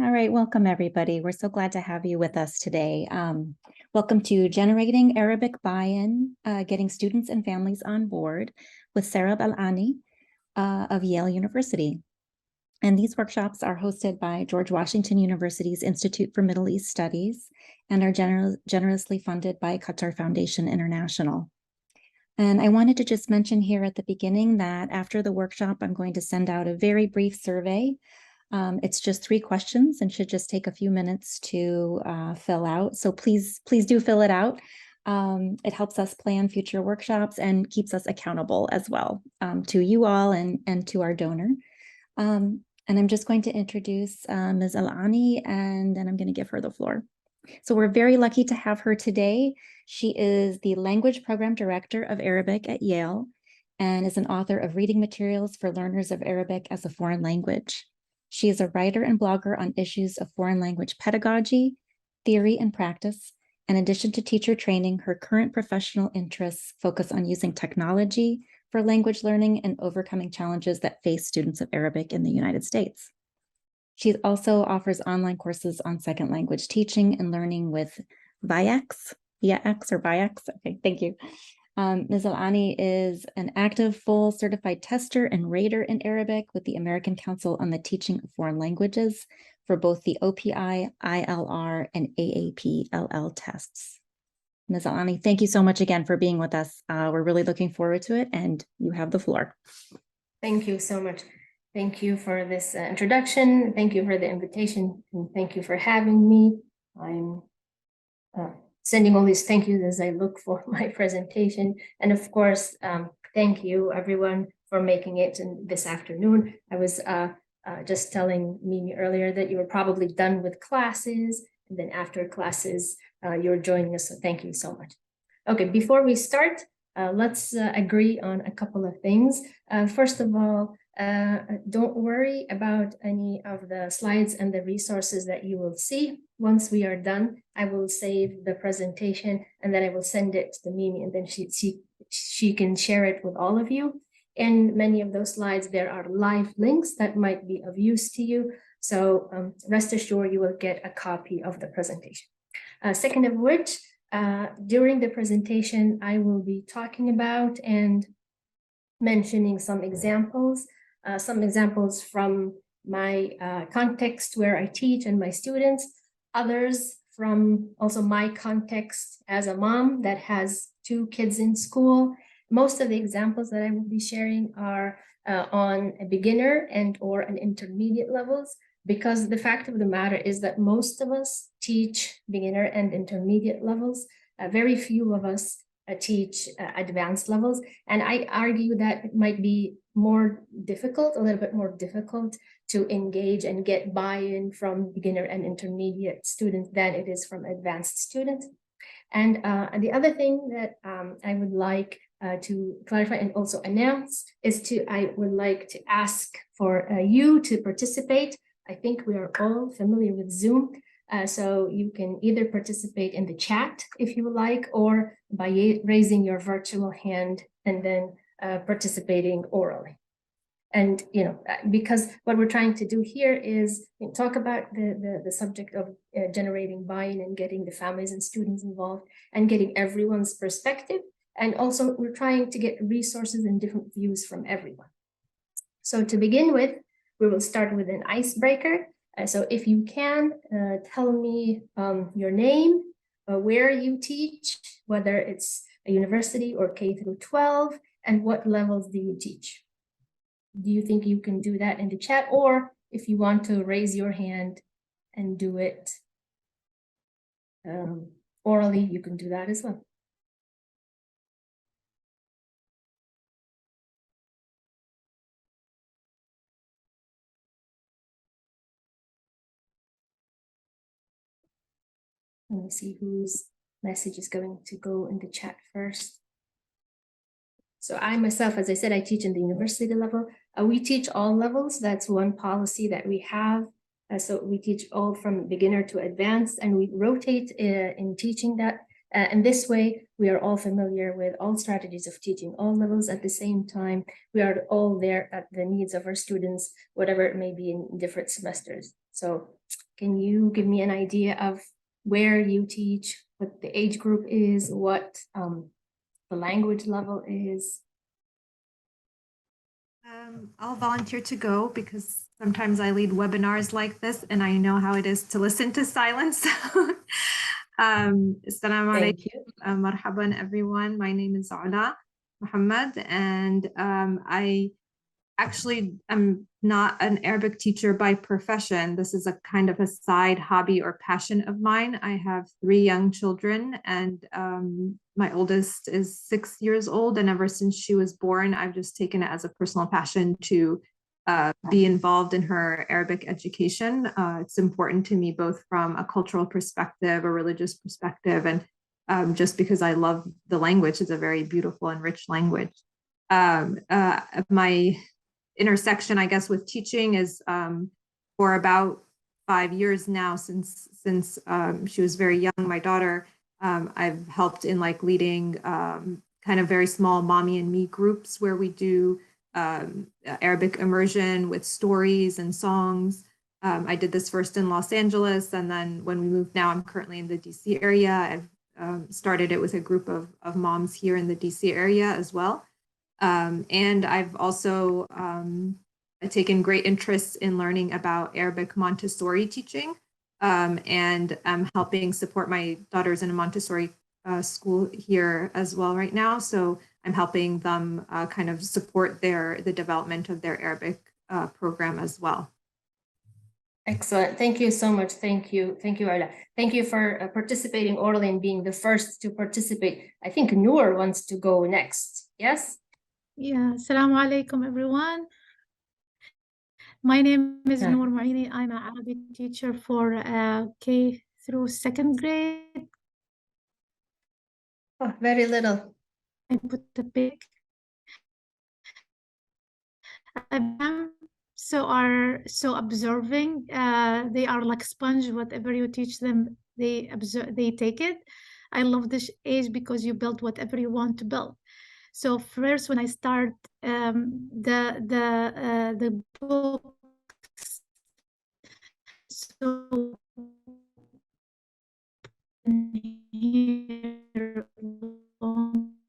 All right, welcome everybody. We're so glad to have you with us today. Welcome to Generating Arabic Buy-in, Getting Students and Families on Board with Sarab Al-Ani of Yale University. And these workshops are hosted by George Washington University's Institute for Middle East Studies and are generously funded by Qatar Foundation International. And I wanted to just mention here at the beginning that after the workshop, I'm going to send out a very brief survey. It's just 3 questions and should just take a few minutes to fill out. So please do fill it out. It helps us plan future workshops and keeps us accountable as well to you all and to our donor. And I'm just going to introduce Ms. Al-Ani, and then I'm going to give her the floor. So we're very lucky to have her today. She is the Language Program Director of Arabic at Yale and is an author of reading materials for learners of Arabic as a foreign language. She is a writer and blogger on issues of foreign language pedagogy, theory, and practice. In addition to teacher training, her current professional interests focus on using technology for language learning and overcoming challenges that face students of Arabic in the United States. She also offers online courses on second language teaching and learning with ViaX, or ViaX. Okay, thank you. Ms. Al-Ani is an active, full certified tester and rater in Arabic with the American Council on the Teaching of Foreign Languages for both the OPI, ILR, and AAPLL tests. Ms. Al-Ani, thank you so much again for being with us. We're really looking forward to it, and you have the floor. Thank you so much. Thank you for this introduction. Thank you for the invitation, and thank you for having me. I'm sending all these thank yous as I look for my presentation. And of course, thank you everyone for making it this afternoon. I was just telling Mimi earlier that you were probably done with classes, and then after classes, you're joining us, so thank you so much. Okay, before we start, let's agree on a couple of things. First of all, don't worry about any of the slides and the resources that you will see. Once we are done, I will save the presentation and then I will send it to Mimi, and then she can share it with all of you. In many of those slides, there are live links that might be of use to you. So rest assured you will get a copy of the presentation. Second of which, during the presentation, I will be talking about and mentioning some examples from my context where I teach and my students, others from also my context as a mom that has 2 kids in school. Most of the examples that I will be sharing are on a beginner and or an intermediate levels, because the fact of the matter is that most of us teach beginner and intermediate levels. Very few of us teach advanced levels. And I argue that it might be more difficult, a little bit more difficult to engage and get buy-in from beginner and intermediate students than it is from advanced students. And the other thing that I would like to clarify and also announce is I would like to ask for you to participate. I think we are all familiar with Zoom. So you can either participate in the chat if you would like, or by raising your virtual hand and then participating orally. And, you know, because what we're trying to do here is talk about the subject of generating buy-in and getting the families and students involved and getting everyone's perspective. And also we're trying to get resources and different views from everyone. So to begin with, we will start with an icebreaker. So if you can, tell me your name, where you teach, whether it's a university or K through 12, and what levels do you teach? Do you think you can do that in the chat? Or if you want to raise your hand and do it orally, you can do that as well. Let me see whose message is going to go in the chat first. So I myself, as I said, I teach in the university level. We teach all levels. That's one policy that we have. So we teach all from beginner to advanced, and we rotate in teaching that. And this way, we are all familiar with all strategies of teaching all levels at the same time. We are all there at the needs of our students, whatever it may be in different semesters. So Can you give me an idea of where you teach, what the age group is, what the language level is? I'll volunteer to go because sometimes I lead webinars like this and I know how it is to listen to silence. Assalamu Thank alaikum, you. marhaban everyone. My name is Ala Muhammad and I actually am not an Arabic teacher by profession. This is a kind of a side hobby or passion of mine. I have 3 young children and my oldest is 6 years old. And ever since she was born, I've just taken it as a personal passion to be involved in her Arabic education. It's important to me both from a cultural perspective, a religious perspective, and just because I love the language. It's a very beautiful and rich language. My intersection, I guess, with teaching is for about 5 years now, since she was very young, my daughter. I've helped in like leading kind of very small mommy and me groups where we do Arabic immersion with stories and songs. I did this first in Los Angeles, and then when we moved now, I'm currently in the DC area. I've started it with a group of moms here in the DC area as well. And I've also taken great interest in learning about Arabic Montessori teaching, and I'm helping support my daughters in a Montessori school here as well right now. So I'm helping them kind of support the development of their Arabic program as well. Excellent. Thank you so much. Thank you. Thank you, Arla. Thank you for participating orally and being the first to participate. I think Noor wants to go next. Yes? Yeah, Assalamu alaikum, everyone. My name is Yeah. Noor Maini. I'm an Arabic teacher for K through 2nd grade. Oh, very little. I put the big. Them are so observing. They are like sponge. Whatever you teach them, they observe. They take it. I love this age because you build whatever you want to build. So first, when I start the books, so here,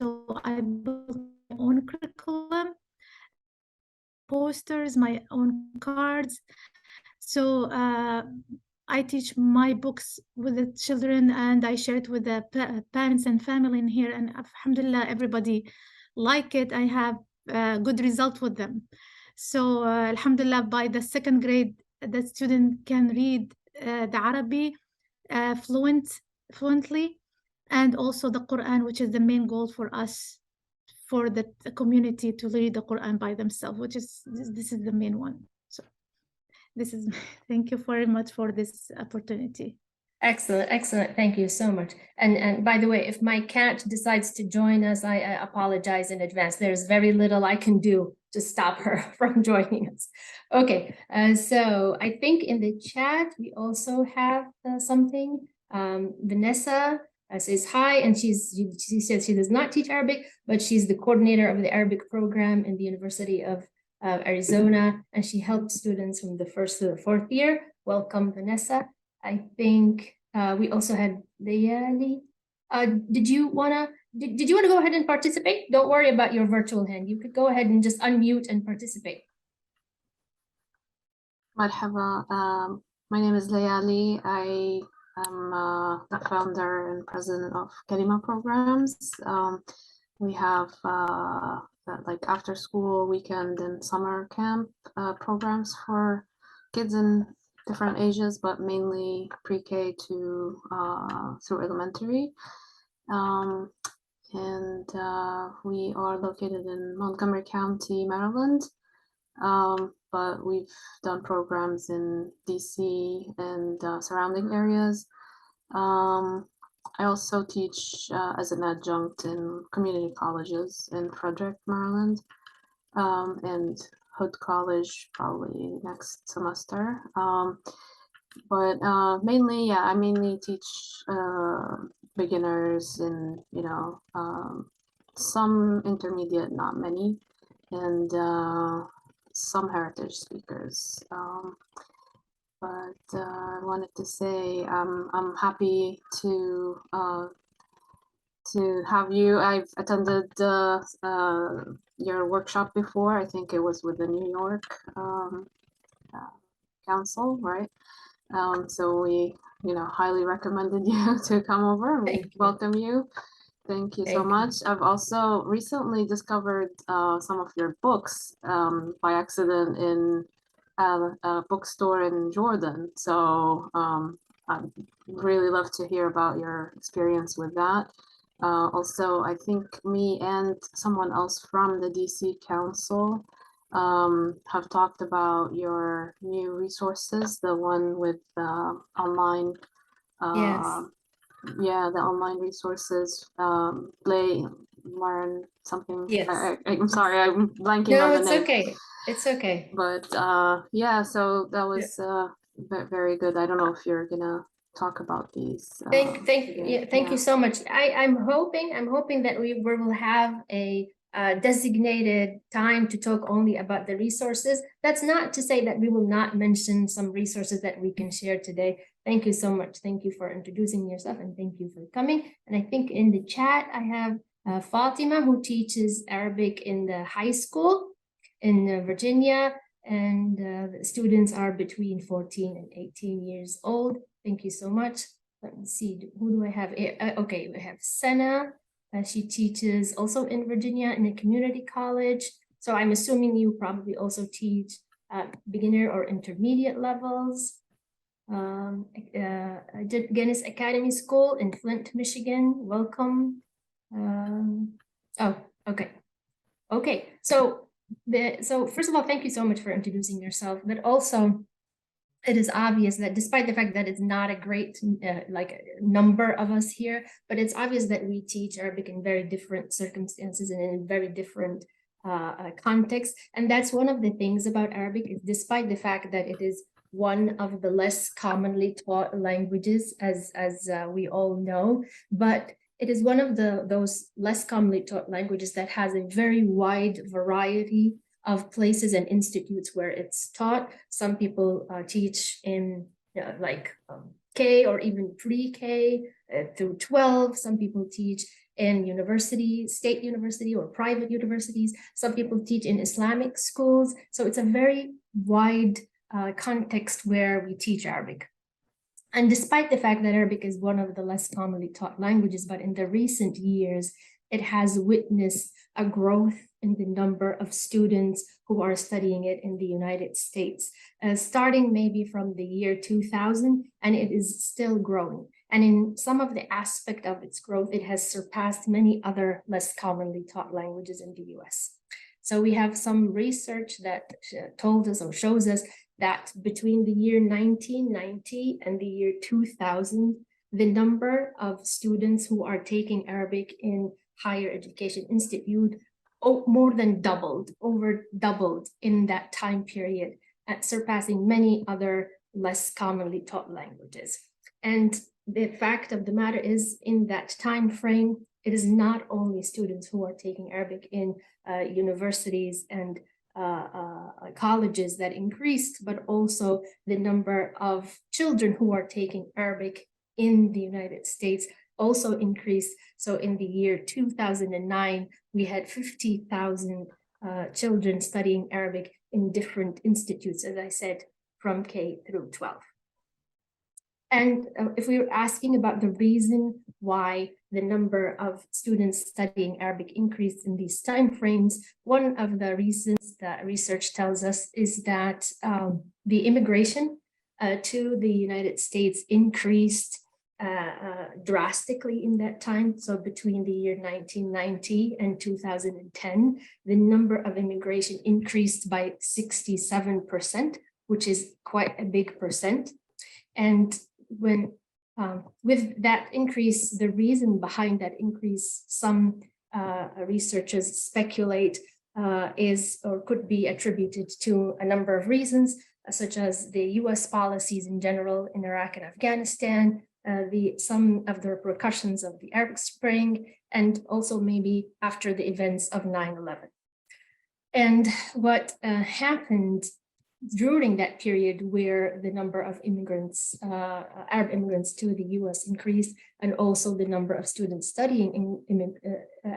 so I built my own curriculum, posters, my own cards. So I teach my books with the children and I share it with the parents and family in here, and alhamdulillah, everybody like it. I have good result with them. So alhamdulillah, by the 2nd grade, the student can read the Arabic fluently, and also the Quran, which is the main goal for us, for the community to read the Quran by themselves, which is this is the main one. So this is thank you very much for this opportunity. Excellent, excellent. Thank you so much. And by the way, if my cat decides to join us, I apologize in advance. There's very little I can do to stop her from joining us. Okay, so I think in the chat we also have something. Vanessa says hi, and she says she does not teach Arabic, but she's the coordinator of the Arabic program in the University of Arizona, and she helps students from the 1st to the 4th year. Welcome, Vanessa. I think we also had Layali. Did you wanna go ahead and participate? Don't worry about your virtual hand. You could go ahead and just unmute and participate. Marhaba. My name is Layali. I am the founder and president of Kalima Programs. We have like after school, weekend, and summer camp programs for kids in different ages, but mainly pre-K to through elementary. And we are located in Montgomery County, Maryland. But we've done programs in DC and surrounding areas. I also teach as an adjunct in community colleges in Frederick, Maryland, and Hood College probably next semester. But mainly, yeah, I mainly teach beginners and, you know, some intermediate, not many, and some heritage speakers. but I wanted to say I'm happy to have you. I've attended your workshop before. I think it was with the New York Council, right? So we, highly recommended you to come over. We Thank you. welcome you. Thank you so Thank you. much. I've also recently discovered some of your books by accident in a bookstore in Jordan. So I'd really love to hear about your experience with that. Also, I think me and someone else from the DC Council have talked about your new resources, the one with online Yes. yeah, the online resources, play, learn something. Yes. I'm sorry, I'm blanking No, on the it's name. okay. It's okay. But yeah, so that was very good. I don't know if you're gonna talk about these. Thank you so much. I'm hoping that we will have a designated time to talk only about the resources. That's not to say that we will not mention some resources that we can share today. Thank you so much. Thank you for introducing yourself and thank you for coming. And I think in the chat, I have Fatima, who teaches Arabic in the high school in Virginia, and the students are between 14 and 18 years old. Thank you so much. Let me see, who do I have? Okay, we have Senna. She teaches also in Virginia in a community college. So I'm assuming you probably also teach beginner or intermediate levels. I did Guinness Academy School in Flint, Michigan. Welcome. Oh, okay. Okay, so first of all, thank you so much for introducing yourself, but also it is obvious that despite the fact that it's not a great number of us here, but it's obvious that we teach Arabic in very different circumstances and in very different contexts. And that's one of the things about Arabic, is despite the fact that it is one of the less commonly taught languages, as we all know, but it is one of those less commonly taught languages that has a very wide variety of places and institutes where it's taught. Some people teach in K or even pre-K through 12. Some people teach in university, state university or private universities. Some people teach in Islamic schools. So it's a very wide context where we teach Arabic. And despite the fact that Arabic is one of the less commonly taught languages, but in the recent years, it has witnessed a growth in the number of students who are studying it in the United States, starting maybe from the year 2000, and it is still growing. And in some of the aspect of its growth, it has surpassed many other less commonly taught languages in the US. So we have some research that told us or shows us that between the year 1990 and the year 2000, the number of students who are taking Arabic in higher education institute more than doubled, over doubled in that time period, surpassing many other less commonly taught languages. And the fact of the matter is, in that time frame, it is not only students who are taking Arabic in universities and colleges that increased, but also the number of children who are taking Arabic in the United States also increased. So in the year 2009, we had 50,000 children studying Arabic in different institutes, as I said, from K through 12. And if we were asking about the reason why the number of students studying Arabic increased in these timeframes, one of the reasons that research tells us is that the immigration to the United States increased drastically in that time. So between the year 1990 and 2010, the number of immigration increased by 67%, which is quite a big percent. And when with that increase, the reason behind that increase, some researchers speculate is or could be attributed to a number of reasons, such as the US policies in general in Iraq and Afghanistan, some of the repercussions of the Arab Spring, and also maybe after the events of 9/11. And what happened during that period where the number of immigrants, Arab immigrants to the US increased, and also the number of students studying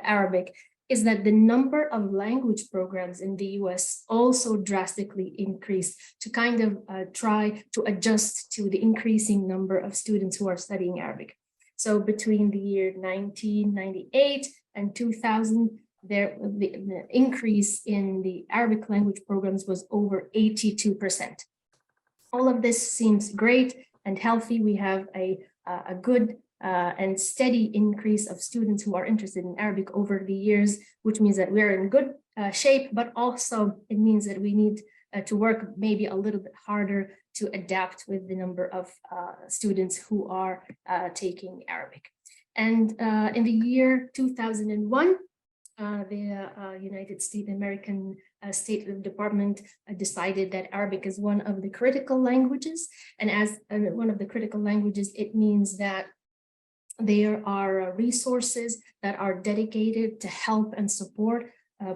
Arabic, is that the number of language programs in the US also drastically increased to kind of try to adjust to the increasing number of students who are studying Arabic. So between the year 1998 and 2000, the increase in the Arabic language programs was over 82%. All of this seems great and healthy. We have a good and steady increase of students who are interested in Arabic over the years, which means that we're in good shape, but also it means that we need to work maybe a little bit harder to adapt with the number of students who are taking Arabic. And in the year 2001, the United States American State Department decided that Arabic is one of the critical languages. And as one of the critical languages, it means that there are resources that are dedicated to help and support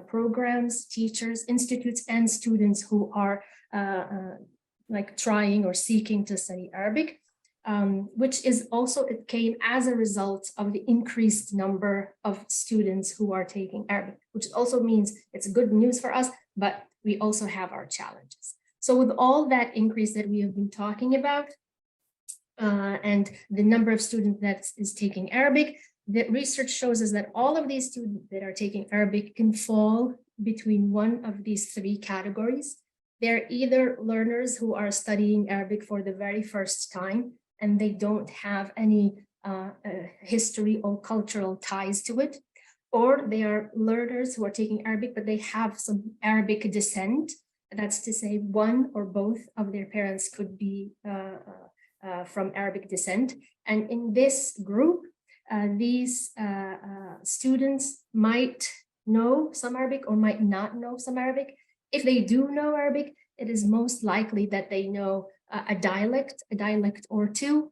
programs, teachers, institutes, and students who are like trying or seeking to study Arabic. Which is also, it came as a result of the increased number of students who are taking Arabic, which also means it's good news for us, but we also have our challenges. So with all that increase that we have been talking about, and the number of students that is taking Arabic, the research shows us that all of these students that are taking Arabic can fall between one of these three categories. They're either learners who are studying Arabic for the very first time, and they don't have any history or cultural ties to it, or they are learners who are taking Arabic, but they have some Arabic descent. That's to say, one or both of their parents could be from Arabic descent. And in this group, these students might know some Arabic or might not know some Arabic. If they do know Arabic, it is most likely that they know a dialect or two.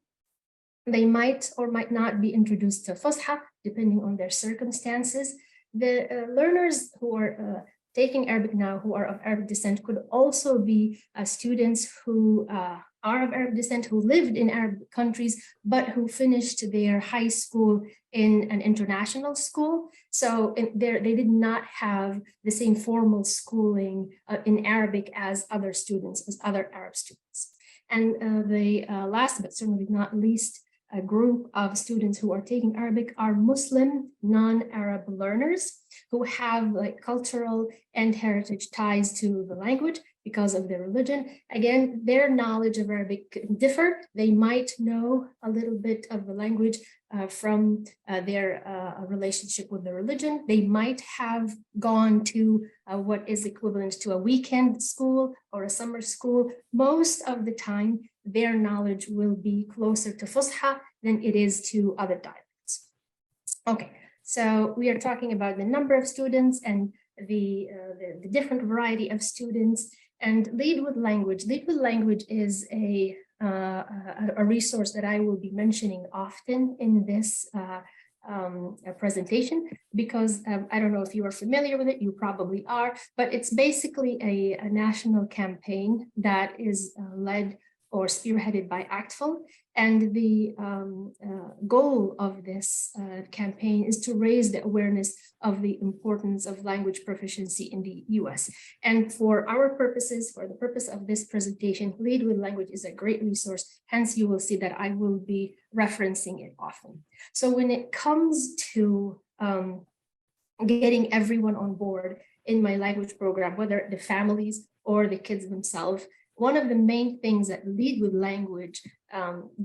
They might or might not be introduced to Fusha, depending on their circumstances. The learners who are taking Arabic now, who are of Arabic descent, could also be students who are of Arab descent, who lived in Arab countries, but who finished their high school in an international school. So they did not have the same formal schooling in Arabic as other students, as other Arab students. And the last but certainly not least group of students who are taking Arabic are Muslim non-Arab learners who have like cultural and heritage ties to the language because of their religion. Again, their knowledge of Arabic can differ. They might know a little bit of the language from their relationship with the religion. They might have gone to what is equivalent to a weekend school or a summer school. Most of the time, their knowledge will be closer to Fusha than it is to other dialects. Okay, so we are talking about the number of students and the different variety of students. And Lead with Language. Lead with Language is a resource that I will be mentioning often in this presentation, because I don't know if you are familiar with it, you probably are, but it's basically a national campaign that is led or spearheaded by ACTFL. And the goal of this campaign is to raise the awareness of the importance of language proficiency in the US. And for our purposes, for the purpose of this presentation, Lead with Language is a great resource. Hence, you will see that I will be referencing it often. So when it comes to getting everyone on board in my language program, whether the families or the kids themselves, one of the main things that Lead with Language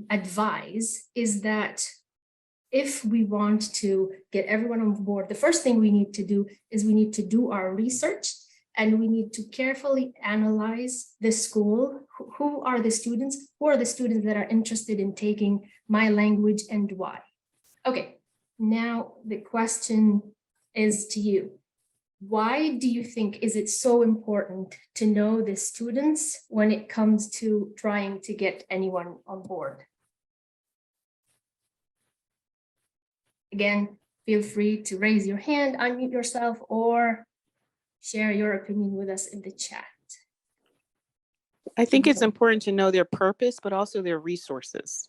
advise is that if we want to get everyone on board, the first thing we need to do is we need to do our research, and we need to carefully analyze the school. Who are the students? Who are the students that are interested in taking my language and why? Okay, now the question is to you. Why do you think is it so important to know the students when it comes to trying to get anyone on board? Again, feel free to raise your hand, unmute yourself, or share your opinion with us in the chat. I think it's important to know their purpose, but also their resources.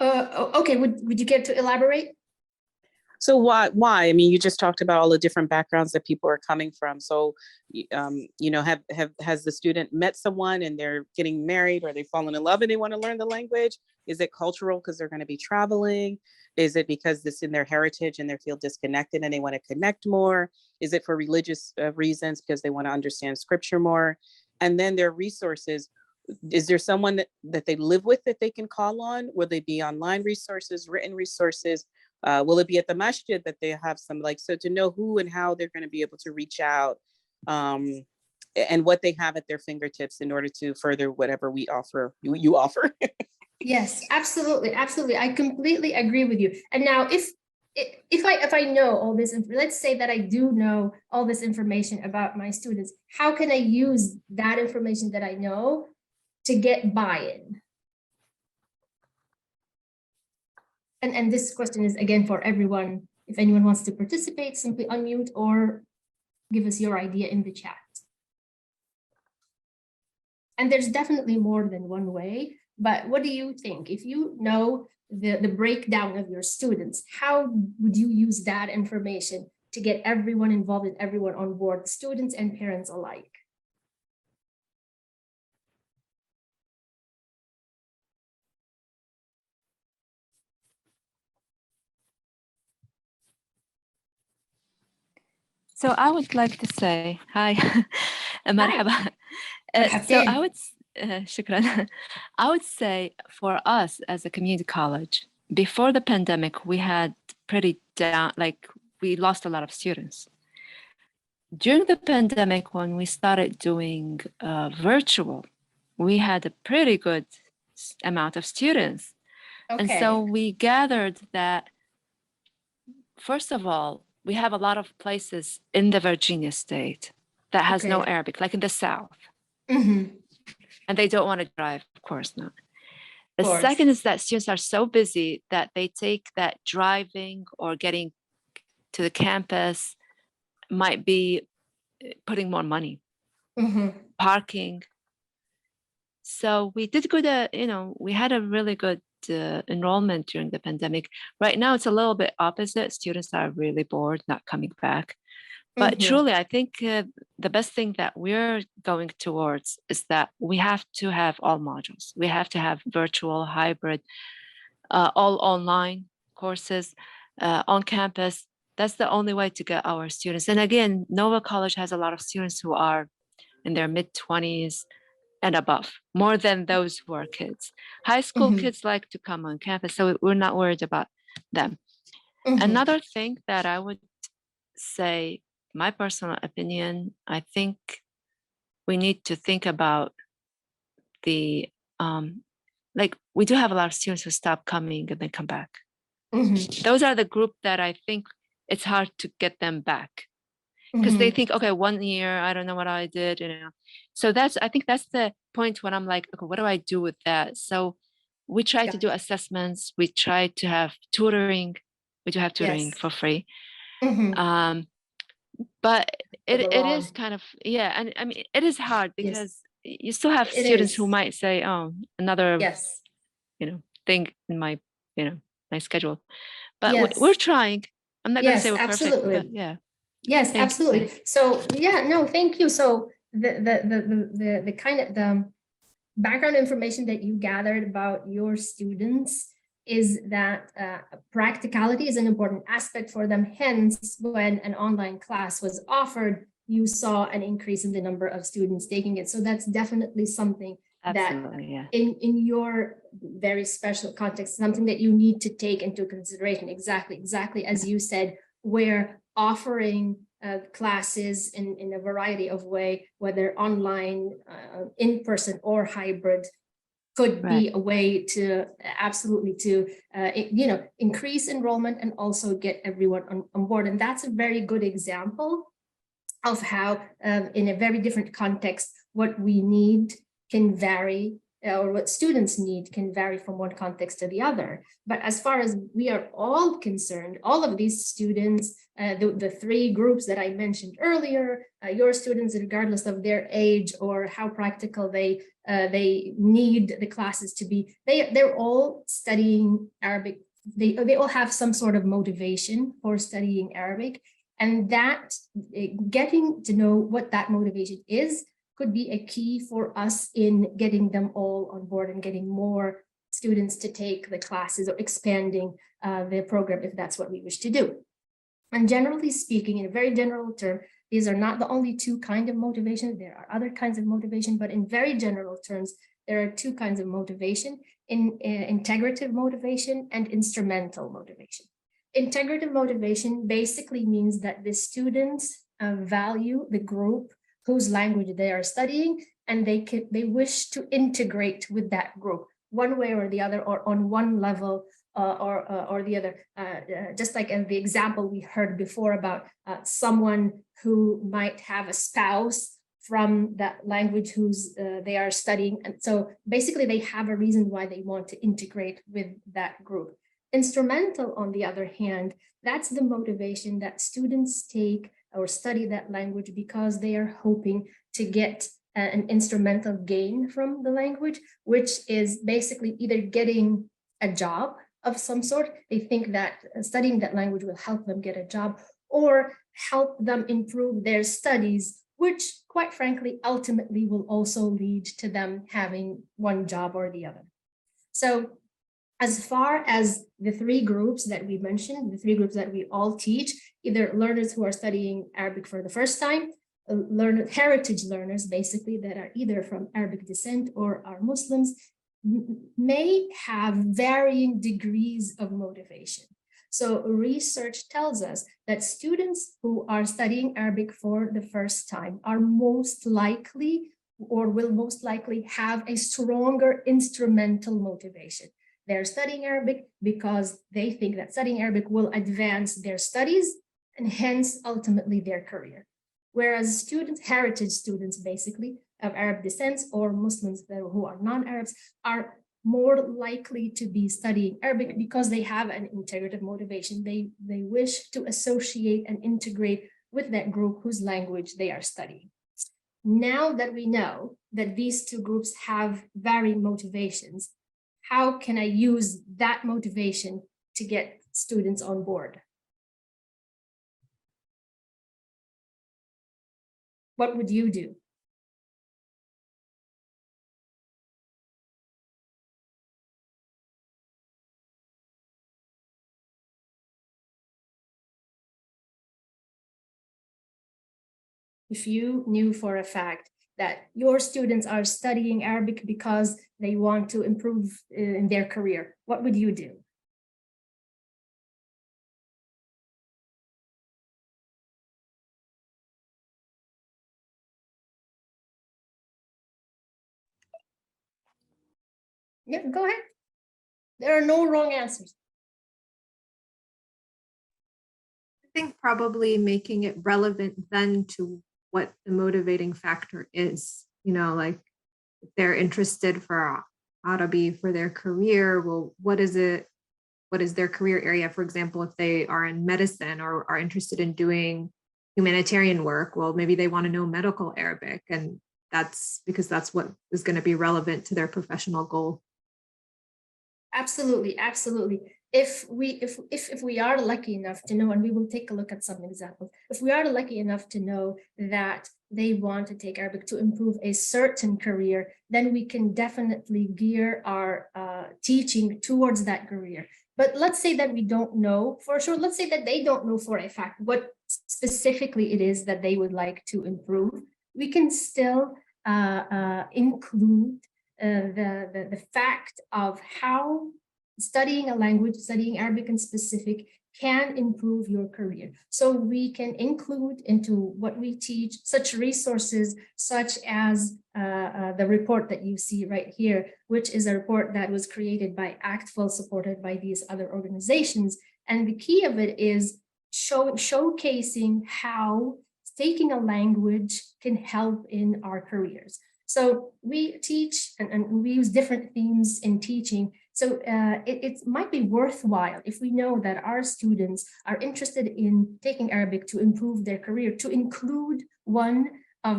Okay, would you care to elaborate? So why? I mean, you just talked about all the different backgrounds that people are coming from. So, you know, has the student met someone and they're getting married, or they fallen in love and they want to learn the language? Is it cultural because they're going to be traveling? Is it because it's in their heritage and they feel disconnected and they want to connect more? Is it for religious reasons because they want to understand scripture more? And then their resources. Is there someone that they live with that they can call on? Will they be online resources, written resources? Will it be at the masjid that they have some, like, so to know who and how they're going to be able to reach out, and what they have at their fingertips in order to further whatever we offer, you offer. Yes, absolutely, absolutely. I completely agree with you. And now if I know all this, let's say that I do know all this information about my students, how can I use that information that I know to get buy-in? And this question is again for everyone. If anyone wants to participate, simply unmute or give us your idea in the chat. And there's definitely more than one way, but what do you think? If you know the breakdown of your students, how would you use that information to get everyone involved and everyone on board, students and parents alike? So I would like to say, hi, مرحبا. So I would, shukran. I would say for us as a community college, before the pandemic, we had pretty down, like we lost a lot of students. During the pandemic, when we started doing virtual, we had a pretty good amount of students. Okay. And so we gathered that, first of all, we have a lot of places in the Virginia state that has no Arabic, like in the South. Mm-hmm. And they don't want to drive, of course not. The second is that students are so busy that they take that driving or getting to the campus might be putting more money, parking. So we did good, you know, we had a really good enrollment during the pandemic. Right now, it's a little bit opposite. Students are really bored, not coming back. But truly, I think the best thing that we're going towards is that we have to have all modules. We have to have virtual, hybrid, all online courses on campus. That's the only way to get our students. And again, Nova College has a lot of students who are in their mid-20s and above, more than those who are kids. High school kids like to come on campus, so we're not worried about them. Another thing that I would say, my personal opinion, I think we need to think about the, like we do have a lot of students who stop coming and then come back. Those are the group that I think it's hard to get them back. Because they think, okay, 1 year, I don't know what I did, you know. So I think that's the point when I'm like, okay, what do I do with that? So we try to do assessments. We try to have tutoring. We do have tutoring for free. But it is kind of, yeah. And I mean, it is hard because you still have students who might say, oh, another, you know, thing in my, you know, my schedule. But we're trying. I'm not going to say we're perfect, but yeah. Yes, absolutely. So yeah, no, thank you. So the kind of the background information that you gathered about your students is that practicality is an important aspect for them. Hence, when an online class was offered, you saw an increase in the number of students taking it. So that's definitely something that in your very special context, something that you need to take into consideration. Exactly as you said, where offering classes in a variety of ways, whether online, in person, or hybrid, could be a way to absolutely to you know, increase enrollment and also get everyone on board. And that's a very good example of how in a very different context, what we need can vary or what students need can vary from one context to the other. But as far as we are all concerned, all of these students, the three groups that I mentioned earlier, your students, regardless of their age or how practical they need the classes to be, they're all studying Arabic. They all have some sort of motivation for studying Arabic, and that getting to know what that motivation is could be a key for us in getting them all on board and getting more students to take the classes or expanding the program if that's what we wish to do. And generally speaking, in a very general term, these are not the only two kinds of motivation. There are other kinds of motivation, but in very general terms, there are two kinds of motivation: integrative motivation and instrumental motivation. Integrative motivation basically means that the students value the group whose language they are studying, and they wish to integrate with that group one way or the other, or on one level or the other. Just like in the example we heard before about someone who might have a spouse from that language whose they are studying. And so basically they have a reason why they want to integrate with that group. Instrumental, on the other hand, that's the motivation that students take or study that language because they are hoping to get an instrumental gain from the language, which is basically either getting a job of some sort. They think that studying that language will help them get a job or help them improve their studies, which quite frankly, ultimately will also lead to them having one job or the other. So as far as the three groups that we mentioned, the three groups that we all teach, either learners who are studying Arabic for the first time, heritage learners, basically, that are either from Arabic descent or are Muslims, may have varying degrees of motivation. So research tells us that students who are studying Arabic for the first time are most likely or will most likely have a stronger instrumental motivation. They're studying Arabic because they think that studying Arabic will advance their studies and hence ultimately their career. Whereas students, heritage students basically of Arab descent or Muslims who are non-Arabs are more likely to be studying Arabic because they have an integrative motivation. They wish to associate and integrate with that group whose language they are studying. Now that we know that these two groups have varying motivations, how can I use that motivation to get students on board? What would you do? If you knew for a fact that your students are studying Arabic because they want to improve in their career, what would you do? Yeah, go ahead. There are no wrong answers. I think probably making it relevant then to what the motivating factor is, like if they're interested for Arabi for their career, well, what is their career area? For example, if they are in medicine or are interested in doing humanitarian work, well, maybe they want to know medical Arabic, and that's because that's what is going to be relevant to their professional goal. Absolutely, absolutely. If we are lucky enough to know, and we will take a look at some examples, if we are lucky enough to know that they want to take Arabic to improve a certain career, then we can definitely gear our teaching towards that career. But let's say that we don't know for sure. Let's say that they don't know for a fact what specifically it is that they would like to improve. We can still include the fact of how studying a language, studying Arabic in specific, can improve your career. So we can include into what we teach such resources such as the report that you see right here, which is a report that was created by ACTFL, supported by these other organizations. And the key of it is showcasing how taking a language can help in our careers. So we teach and we use different themes in teaching. So it might be worthwhile if we know that our students are interested in taking Arabic to improve their career, to include one of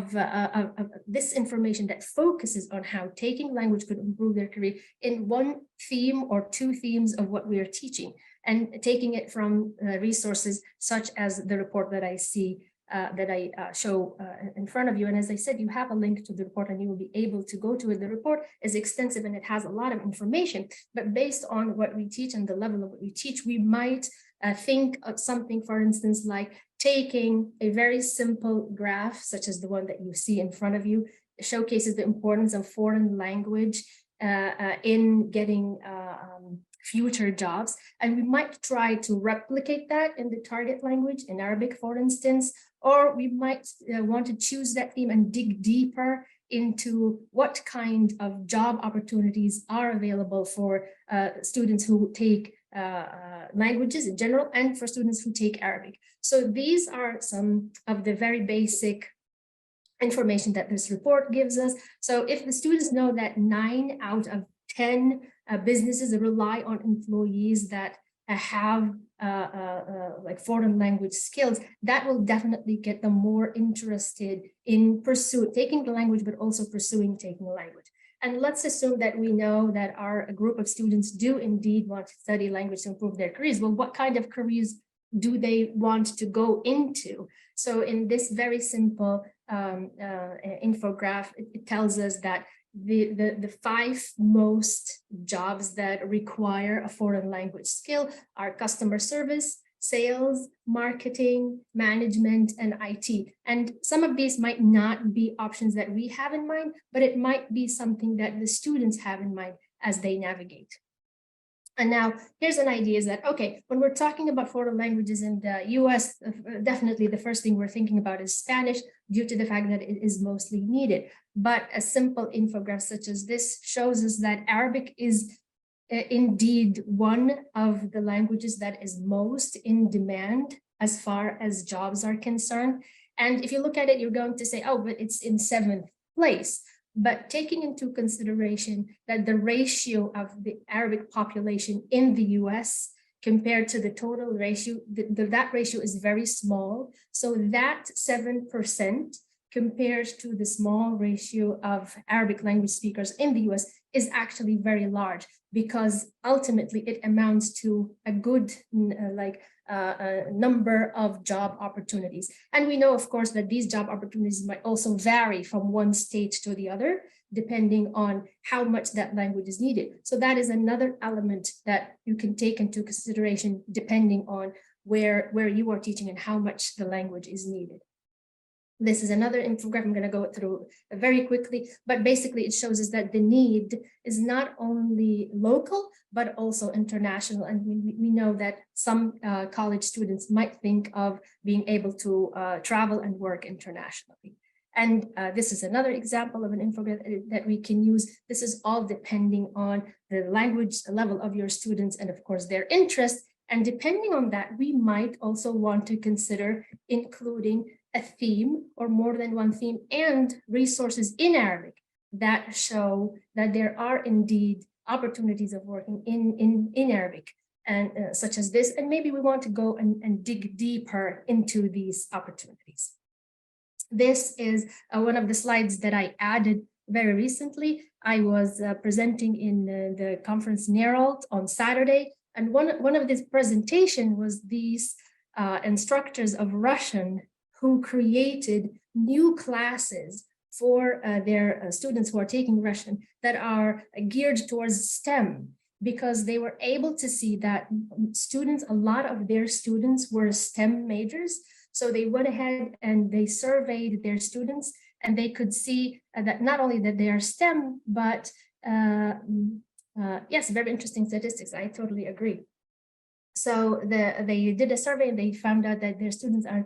this information that focuses on how taking language could improve their career in one theme or two themes of what we are teaching, and taking it from resources such as the report that I see that I show in front of you. And as I said, you have a link to the report and you will be able to go to it. The report is extensive and it has a lot of information, but based on what we teach and the level of what we teach, we might think of something, for instance, like taking a very simple graph, such as the one that you see in front of you, showcases the importance of foreign language in getting future jobs. And we might try to replicate that in the target language, in Arabic, for instance, or we might want to choose that theme and dig deeper into what kind of job opportunities are available for students who take languages in general and for students who take Arabic. So these are some of the very basic information that this report gives us. So if the students know that 9 out of 10 businesses rely on employees that have like foreign language skills, that will definitely get them more interested in taking the language, but also pursuing taking the language. And let's assume that we know that our group of students do indeed want to study language to improve their careers. Well, what kind of careers do they want to go into? So in this very simple infograph, it tells us that the 5 most jobs that require a foreign language skill are customer service, sales, marketing, management, and IT. And some of these might not be options that we have in mind, but it might be something that the students have in mind as they navigate. And now here's an idea is that, okay, when we're talking about foreign languages in the US, definitely the first thing we're thinking about is Spanish, due to the fact that it is mostly needed. But a simple infograph such as this shows us that Arabic is indeed one of the languages that is most in demand as far as jobs are concerned. And if you look at it, you're going to say, oh, but it's in 7th place. But taking into consideration that the ratio of the Arabic population in the US compared to the total ratio, that ratio is very small. So that 7% compared to the small ratio of Arabic language speakers in the US is actually very large, because ultimately it amounts to a good number of job opportunities. And we know, of course, that these job opportunities might also vary from one state to the other, depending on how much that language is needed. So that is another element that you can take into consideration depending on where you are teaching and how much the language is needed. This is another infographic I'm going to go through very quickly, but basically it shows us that the need is not only local, but also international. And we know that some college students might think of being able to travel and work internationally. And this is another example of an infographic that we can use. This is all depending on the language level of your students and, of course, their interest. And depending on that, we might also want to consider including a theme or more than one theme and resources in Arabic that show that there are indeed opportunities of working in Arabic, and such as this. And maybe we want to go and dig deeper into these opportunities. This is one of the slides that I added very recently. I was presenting in the conference NERALT on Saturday, and one of this presentation was these instructors of Russian who created new classes for their students who are taking Russian that are geared towards STEM, because they were able to see that a lot of their students were STEM majors. So they went ahead and they surveyed their students, and they could see that not only that they are STEM, but yes, very interesting statistics. I totally agree. So they did a survey and they found out that their students are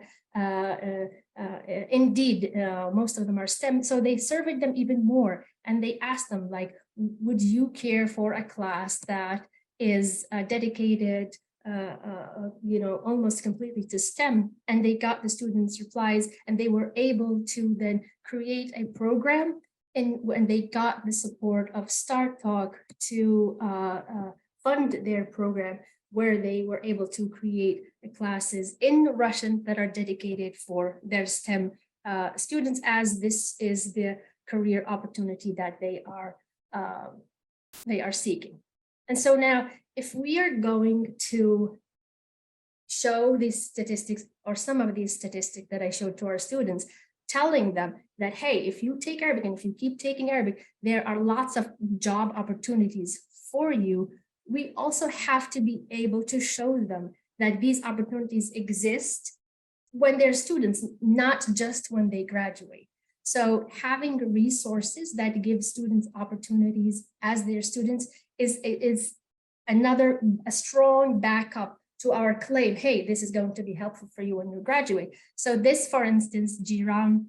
indeed, most of them are STEM. So they surveyed them even more, and they asked them, like, would you care for a class that is dedicated almost completely to STEM? And they got the students' replies, and they were able to then create a program when they got the support of Start Talk to fund their program, where they were able to create classes in Russian that are dedicated for their STEM students, as this is the career opportunity that they are seeking. And so now, if we are going to show these statistics, or some of these statistics that I showed to our students, telling them that, hey, if you take Arabic and if you keep taking Arabic, there are lots of job opportunities for you. We also have to be able to show them that these opportunities exist when they're students, not just when they graduate. So having resources that give students opportunities as their students is a strong backup to our claim, hey, this is going to be helpful for you when you graduate. So this, for instance, Jiran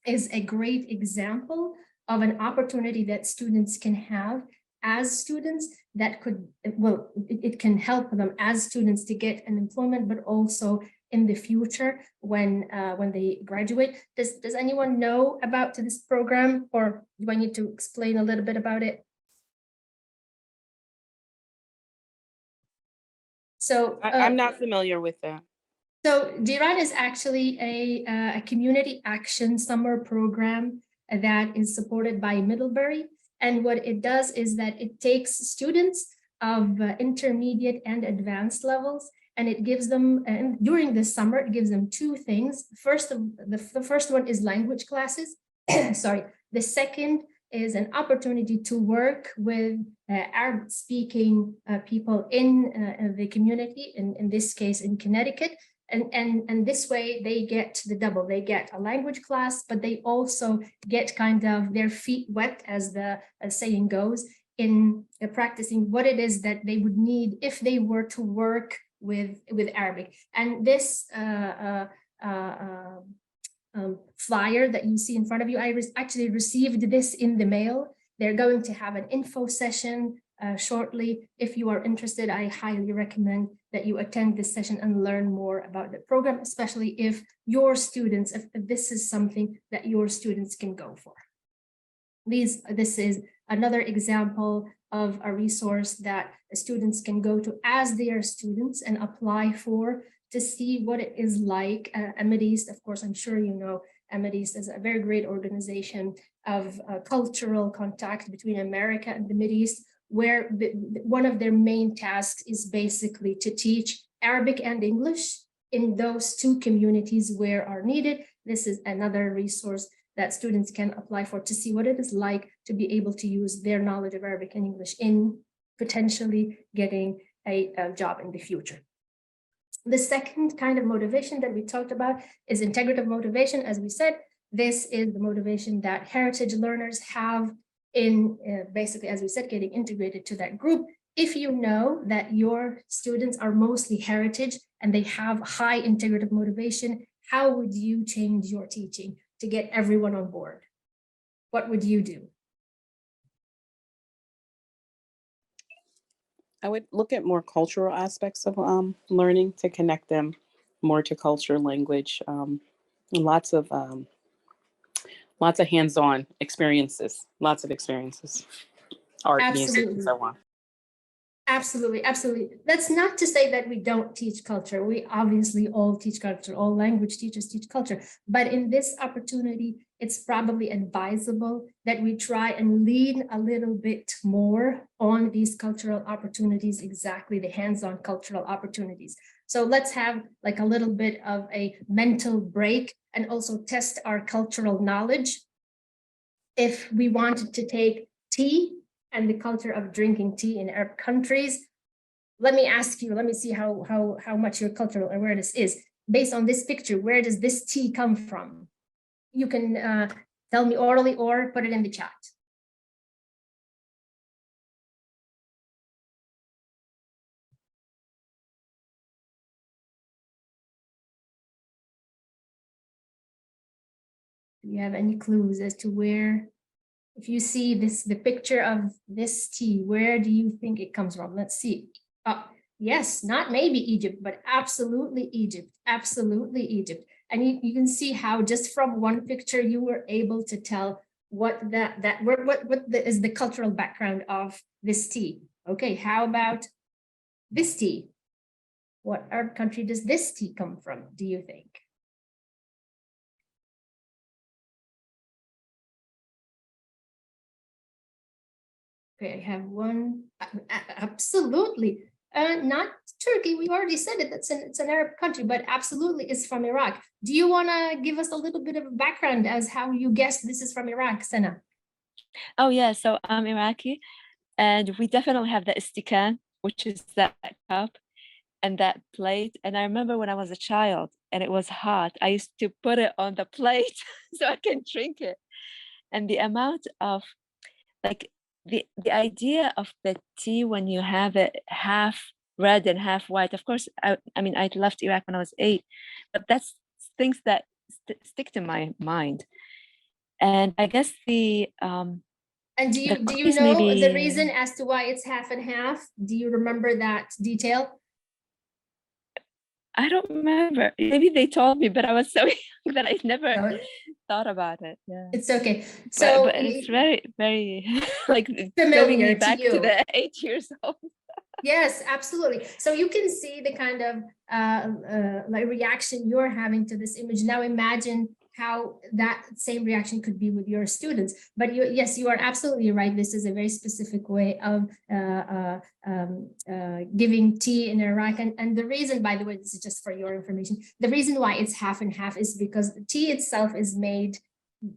is a great example of an opportunity that students can have as students that could, well, it can help them as students to get an employment, but also in the future when they graduate. Does anyone know about this program, or do I need to explain a little bit about it? So I'm not familiar with that. So Jiran is actually a community action summer program that is supported by Middlebury. And what it does is that it takes students of intermediate and advanced levels, and it gives them, and during the summer, it gives them two things. The first one is language classes. Sorry. The second is an opportunity to work with Arab-speaking people in the community, in this case in Connecticut. And this way they get the double. They get a language class, but they also get kind of their feet wet, as the saying goes, in practicing what it is that they would need if they were to work with Arabic. And this flyer that you see in front of you, I actually received this in the mail. They're going to have an info session shortly. If you are interested, I highly recommend that you attend this session and learn more about the program, especially if your students, if this is something that your students can go for. This is another example of a resource that students can go to as they are students and apply for, to see what it is like. Amethyst, of course, I'm sure you know, Amethyst is a very great organization of cultural contact between America and the Middle East, where one of their main tasks is basically to teach Arabic and English in those two communities where are needed. This is another resource that students can apply for, to see what it is like to be able to use their knowledge of Arabic and English in potentially getting a job in the future. The second kind of motivation that we talked about is integrative motivation. As we said, this is the motivation that heritage learners have in basically, as we said, getting integrated to that group. If you know that your students are mostly heritage and they have high integrative motivation, how would you change your teaching to get everyone on board? What would you do? I would look at more cultural aspects of learning, to connect them more to culture, language, lots of hands-on experiences, lots of experiences, art, music, and so on. Absolutely, absolutely. That's not to say that we don't teach culture. We obviously all teach culture, all language teachers teach culture. But in this opportunity, it's probably advisable that we try and lean a little bit more on these cultural opportunities, exactly the hands-on cultural opportunities. So let's have like a little bit of a mental break and also test our cultural knowledge. If we wanted to take tea and the culture of drinking tea in Arab countries, let me ask you, let me see how much your cultural awareness is. Based on this picture, where does this tea come from? You can tell me orally or put it in the chat. Do you have any clues as to where? If you see the picture of this tea, where do you think it comes from? Let's see. Yes, not maybe Egypt, but absolutely Egypt, absolutely Egypt. And you can see how just from one picture, you were able to tell what is the cultural background of this tea. Okay, how about this tea? What Arab country does this tea come from, do you think? Okay, I have one. Absolutely. Not Turkey. We already said it. It's an Arab country, but absolutely it's from Iraq. Do you want to give us a little bit of a background as how you guessed this is from Iraq, Sana? Oh yeah, so I'm Iraqi, and we definitely have the istikan, which is that cup and that plate. And I remember when I was a child and it was hot, I used to put it on the plate so I can drink it. And the amount of like the idea of the tea when you have it half red and half white. Of course, I mean, I left Iraq when I was 8, but that's things that stick to my mind. And I guess the and do you cookies know maybe, the reason as to why it's half and half? Do you remember that detail? I don't remember. Maybe they told me, but I was so young that I never No, thought about it. Yeah. it's okay. So But it's very, very like familiar sending me to back you. to the 8 years old. Yes, absolutely. So you can see the kind of like reaction you're having to this image. Now imagine how that same reaction could be with your students. But yes, you are absolutely right. This is a very specific way of giving tea in Iraq. And the reason, by the way, this is just for your information, the reason why it's half and half is because the tea itself is made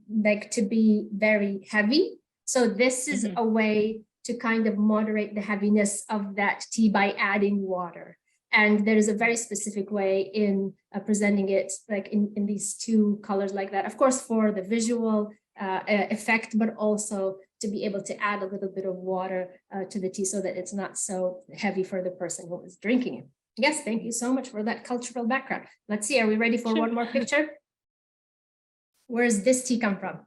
like to be very heavy. So this is a way to kind of moderate the heaviness of that tea by adding water. And there is a very specific way in presenting it, like in these two colors like that, of course, for the visual effect, but also to be able to add a little bit of water to the tea so that it's not so heavy for the person who is drinking it. Yes, thank you so much for that cultural background. Let's see, are we ready for one more picture? Where does this tea come from?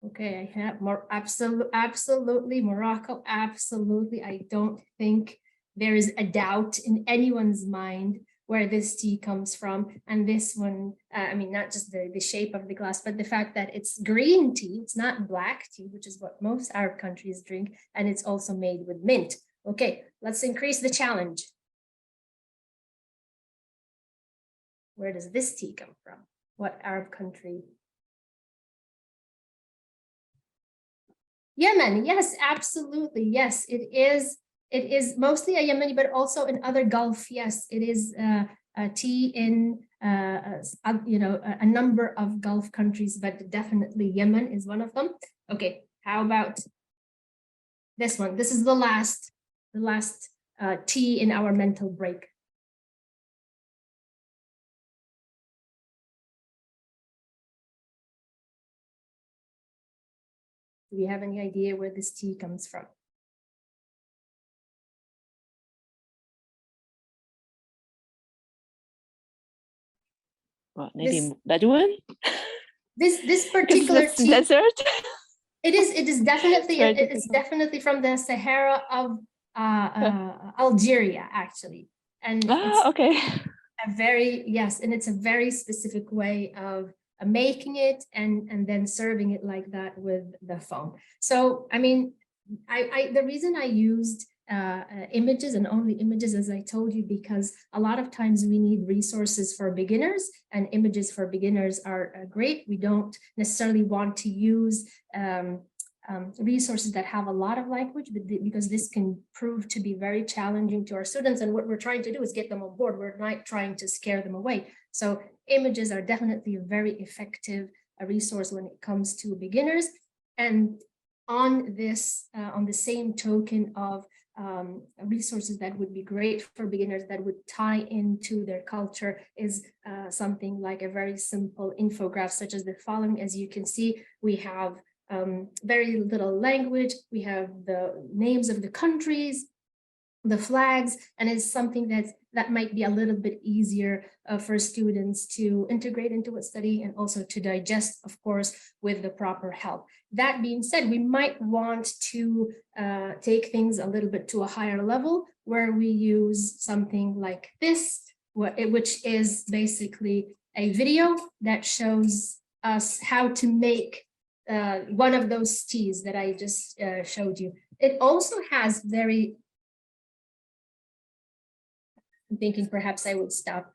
Okay, I have more absolutely Morocco, absolutely. I don't think there is a doubt in anyone's mind where this tea comes from. And this one, I mean, not just the shape of the glass, but the fact that it's green tea, it's not black tea, which is what most Arab countries drink, and it's also made with mint. Okay, let's increase the challenge. Where does this tea come from? What Arab country? Yemen, yes, absolutely. Yes, it is. It is mostly a Yemeni, but also in other Gulf. Yes, it is a tea in a number of Gulf countries, but definitely Yemen is one of them. Okay, how about this one? This is the last tea in our mental break. Do we have any idea where this tea comes from? Well, maybe Bedouin? This particular tea. Desert? It is definitely it's definitely from the Sahara of Algeria, actually. And it's okay. and it's a very specific way of making it and then serving it like that with the phone. So I mean, the reason I used images and only images, as I told you, because a lot of times we need resources for beginners, and images for beginners are great. We don't necessarily want to use resources that have a lot of language, because this can prove to be very challenging to our students. And what we're trying to do is get them on board. We're not trying to scare them away. So images are definitely a very effective resource when it comes to beginners. And on this, on the same token of resources that would be great for beginners that would tie into their culture is something like a very simple infograph, such as the following. As you can see, we have very little language. We have the names of the countries, the flags, and it's something that might be a little bit easier for students to integrate into a study and also to digest, of course, with the proper help. That being said, we might want to take things a little bit to a higher level, where we use something like this, which is basically a video that shows us how to make one of those teas that I just showed you. It also has very, I'm thinking perhaps I would stop.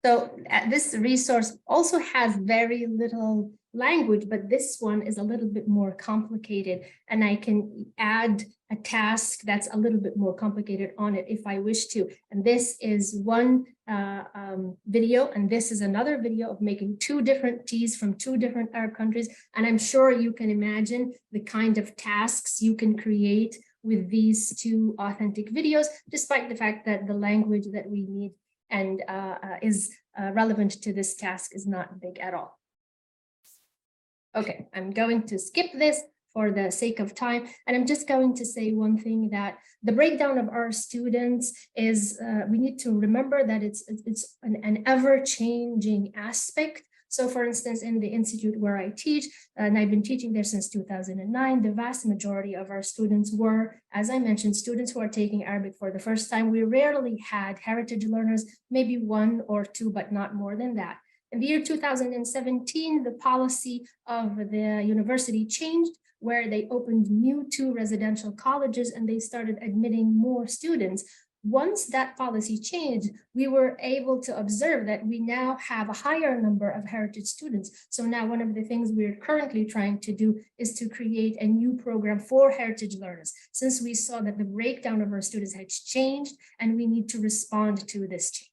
So this resource also has very little language, but this one is a little bit more complicated, and I can add a task that's a little bit more complicated on it if I wish to. And this is one video, and this is another video of making 2 different teas from 2 different Arab countries. And I'm sure you can imagine the kind of tasks you can create with these 2 authentic videos, despite the fact that the language that we need and is relevant to this task is not big at all. Okay, I'm going to skip this for the sake of time, and I'm just going to say one thing, that the breakdown of our students is, we need to remember that it's an ever-changing aspect. So for instance, in the institute where I teach, and I've been teaching there since 2009, the vast majority of our students were, as I mentioned, students who are taking Arabic for the first time. We rarely had heritage learners, maybe 1 or 2, but not more than that. In the year 2017, the policy of the university changed, where they opened new 2 residential colleges and they started admitting more students. Once that policy changed, we were able to observe that we now have a higher number of heritage students. So now one of the things we're currently trying to do is to create a new program for heritage learners, since we saw that the breakdown of our students had changed and we need to respond to this change.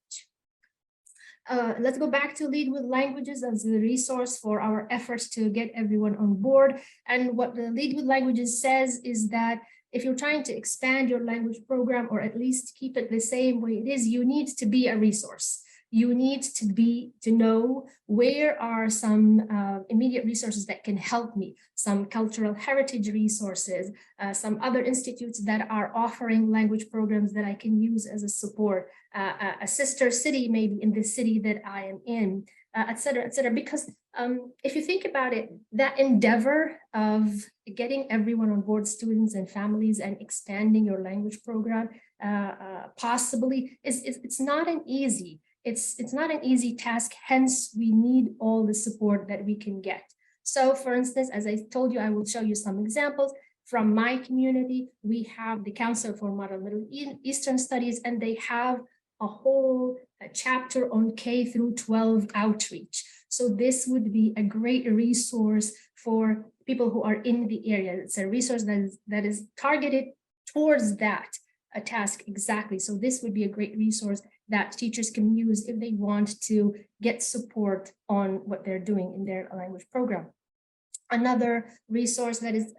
Let's go back to Lead with Languages as the resource for our efforts to get everyone on board. And what the Lead with Languages says is that if you're trying to expand your language program, or at least keep it the same way it is, you need to be a resource. You need to know where are some immediate resources that can help me, some cultural heritage resources, some other institutes that are offering language programs that I can use as a support, a sister city maybe in the city that I am in, et cetera, because if you think about it, that endeavor of getting everyone on board, students and families, and expanding your language program, possibly, it's not an easy task. Hence, we need all the support that we can get. So for instance, as I told you, I will show you some examples. From my community, we have the Council for Modern Middle Eastern Studies, and they have a whole chapter on K through 12 outreach. So this would be a great resource for people who are in the area. It's a resource that is targeted towards that task exactly. So this would be a great resource that teachers can use if they want to get support on what they're doing in their language program. Another resource that is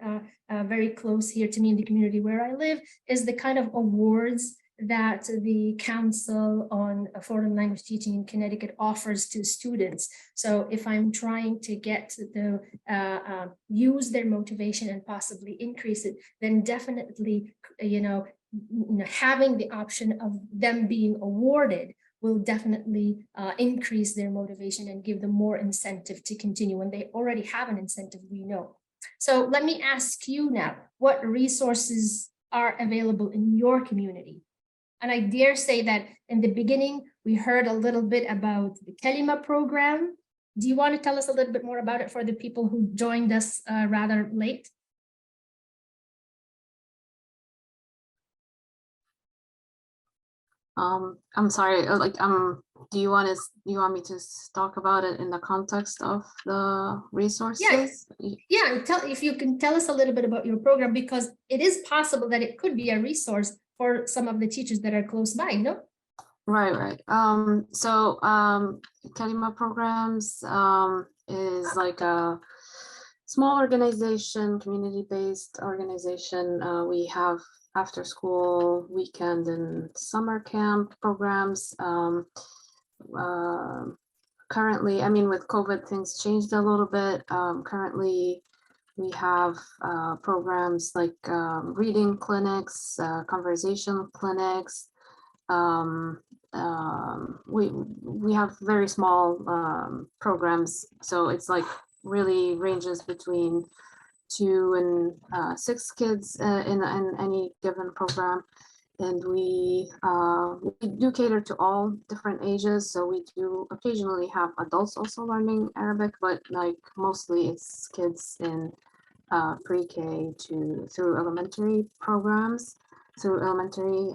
very close here to me in the community where I live is the kind of awards that the Council on Foreign Language Teaching in Connecticut offers to students. So if I'm trying to get the use their motivation and possibly increase it, then definitely, having the option of them being awarded will definitely increase their motivation and give them more incentive to continue when they already have an incentive, we know. So let me ask you now, what resources are available in your community? And I dare say that in the beginning, we heard a little bit about the Kalima program. Do you want to tell us a little bit more about it for the people who joined us rather late? I'm sorry, do you want me to talk about it in the context of the resources? Yeah, if you can tell us a little bit about your program, because it is possible that it could be a resource for some of the teachers that are close by, no? Right. So Kalima Programs is like a small organization, community-based organization. We have after school, weekend, and summer camp programs. Currently, with COVID, things changed a little bit. Currently, we have programs like reading clinics, conversation clinics, we have very small programs, so it's like really ranges between 2 and 6 kids in any given program. And we do cater to all different ages. So we do occasionally have adults also learning Arabic, but like mostly it's kids in pre-K to through elementary programs, through elementary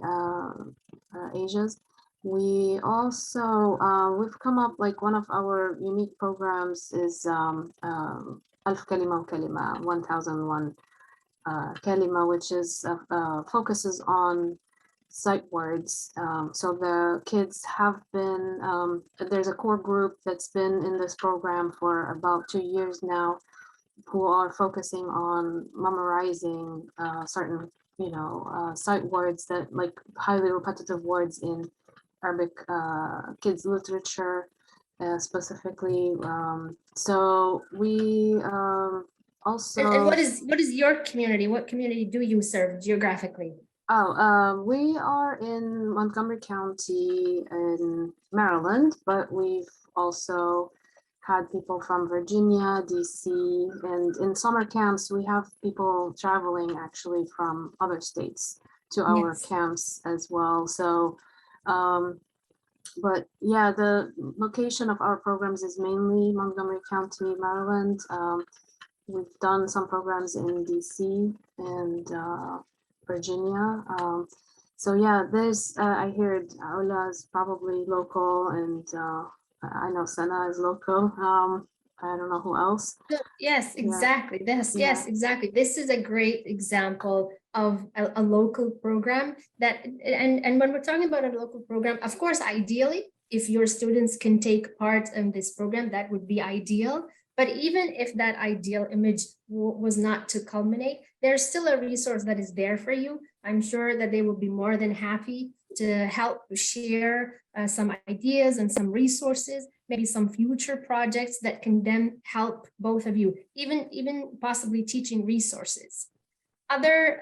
ages. We also, we've come up, like one of our unique programs is Alf Kalima Kalima, 1001 Kalima, which is focuses on sight words. So the kids have been, there's a core group that's been in this program for about 2 years now, who are focusing on memorizing certain, sight words, that like highly repetitive words in Arabic kids literature specifically. So we also. And what is your community? What community do you serve geographically? We are in Montgomery County in Maryland, but we've also had people from Virginia, DC, and in summer camps, we have people traveling actually from other states to our camps as well. So, but yeah, the location of our programs is mainly Montgomery County, Maryland. We've done some programs in DC and Virginia. So yeah, there's, I heard Aula is probably local, and I know Sana is local. I don't know who else. Yes, exactly. Yes, exactly. This is a great example of a local program that, and when we're talking about a local program, of course, ideally, if your students can take part in this program, that would be ideal. But even if that ideal image was not to culminate, there's still a resource that is there for you. I'm sure that they will be more than happy to help share some ideas and some resources, maybe some future projects that can then help both of you, even possibly teaching resources. Other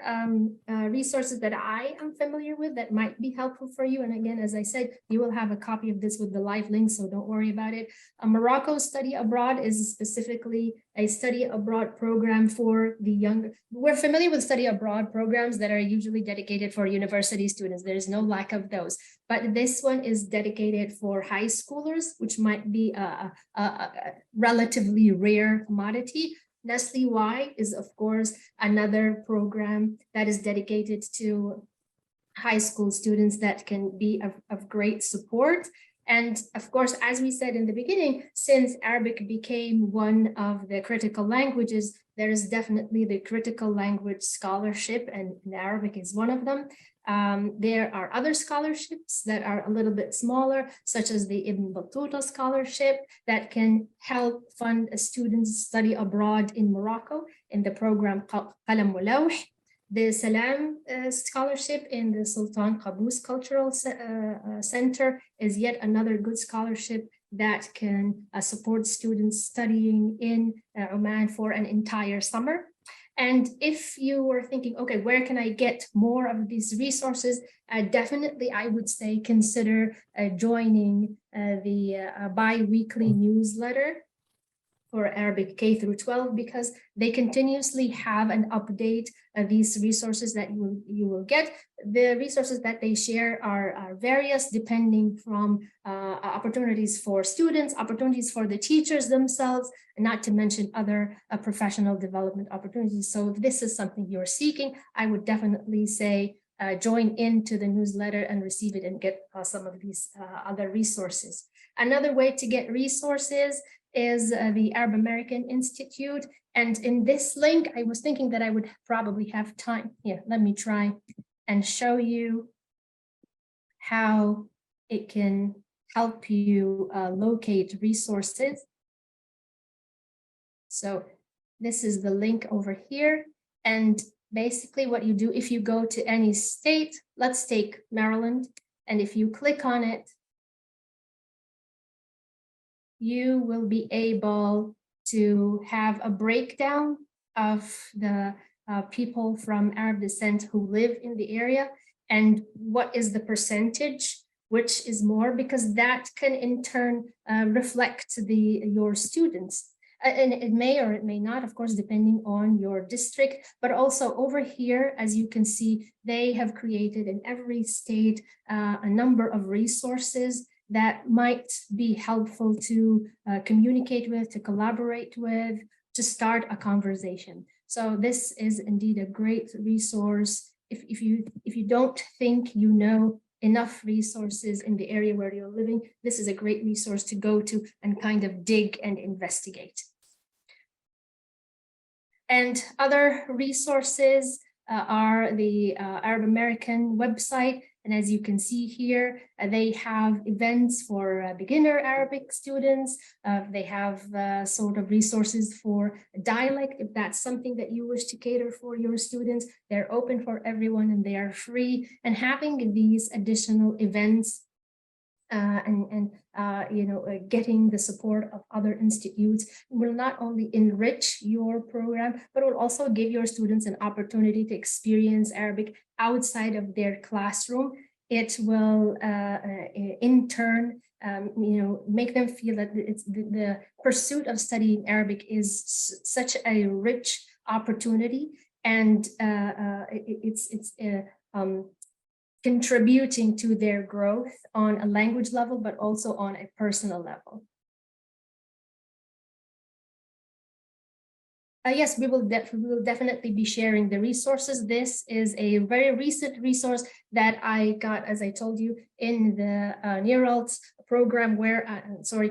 resources that I am familiar with that might be helpful for you. And again, as I said, you will have a copy of this with the live link, so don't worry about it. Morocco Study Abroad is specifically a study abroad program for the younger. We're familiar with study abroad programs that are usually dedicated for university students. There's no lack of those. But this one is dedicated for high schoolers, which might be a relatively rare commodity. Nestle Y is, of course, another program that is dedicated to high school students that can be of great support. And of course, as we said in the beginning, since Arabic became one of the critical languages, there is definitely the critical language scholarship, and Arabic is one of them. There are other scholarships that are a little bit smaller, such as the Ibn Battuta scholarship that can help fund students study abroad in Morocco in the program Qalam wa Lawh. The Salam scholarship in the Sultan Qaboos Cultural Center is yet another good scholarship that can support students studying in Oman for an entire summer. And if you were thinking, okay, where can I get more of these resources? Definitely, I would say consider joining the bi-weekly newsletter for Arabic K through 12, because they continuously have and update these resources that you will get. The resources that they share are various, depending from opportunities for students, opportunities for the teachers themselves, and not to mention other professional development opportunities. So if this is something you're seeking, I would definitely say join into the newsletter and receive it and get some of these other resources. Another way to get resources is the Arab American Institute. And in this link, I was thinking that I would probably have time. Here, let me try and show you how it can help you locate resources. So this is the link over here. And basically what you do, if you go to any state, let's take Maryland, and if you click on it, you will be able to have a breakdown of the people from Arab descent who live in the area. and what is the percentage, which is more, because that can in turn reflect your students. And it may or it may not, of course, depending on your district, but also over here, as you can see, they have created in every state a number of resources that might be helpful to communicate with, to collaborate with, to start a conversation. So this is indeed a great resource. If you don't think you know enough resources in the area where you're living, this is a great resource to go to and kind of dig and investigate. And other resources are the Arab American website. And as you can see here, they have events for beginner Arabic students. They have sort of resources for dialect, if that's something that you wish to cater for your students. They're open for everyone and they are free. And having these additional events getting the support of other institutes will not only enrich your program, but will also give your students an opportunity to experience Arabic outside of their classroom. It will in turn make them feel that it's the pursuit of studying Arabic is such a rich opportunity, and it's contributing to their growth on a language level, but also on a personal level. Yes, we will definitely be sharing the resources. This is a very recent resource that I got, as I told you, in the NERALTS program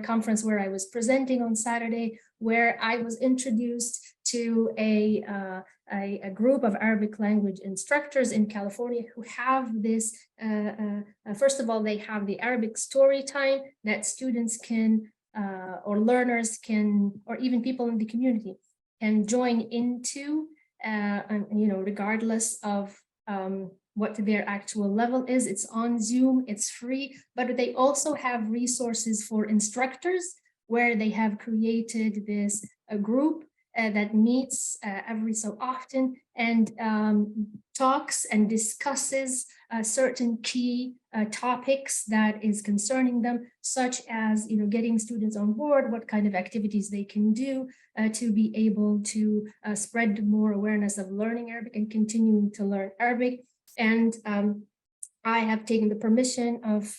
conference where I was presenting on Saturday, where I was introduced to a group of Arabic language instructors in California who have this, first of all, they have the Arabic story time that students can, or learners can, or even people in the community can join into, regardless of what their actual level is. It's on Zoom, it's free, but they also have resources for instructors where they have created this group that meets every so often and talks and discusses certain key topics that is concerning them, such as getting students on board, what kind of activities they can do to be able to spread more awareness of learning Arabic and continuing to learn Arabic. And I have taken the permission of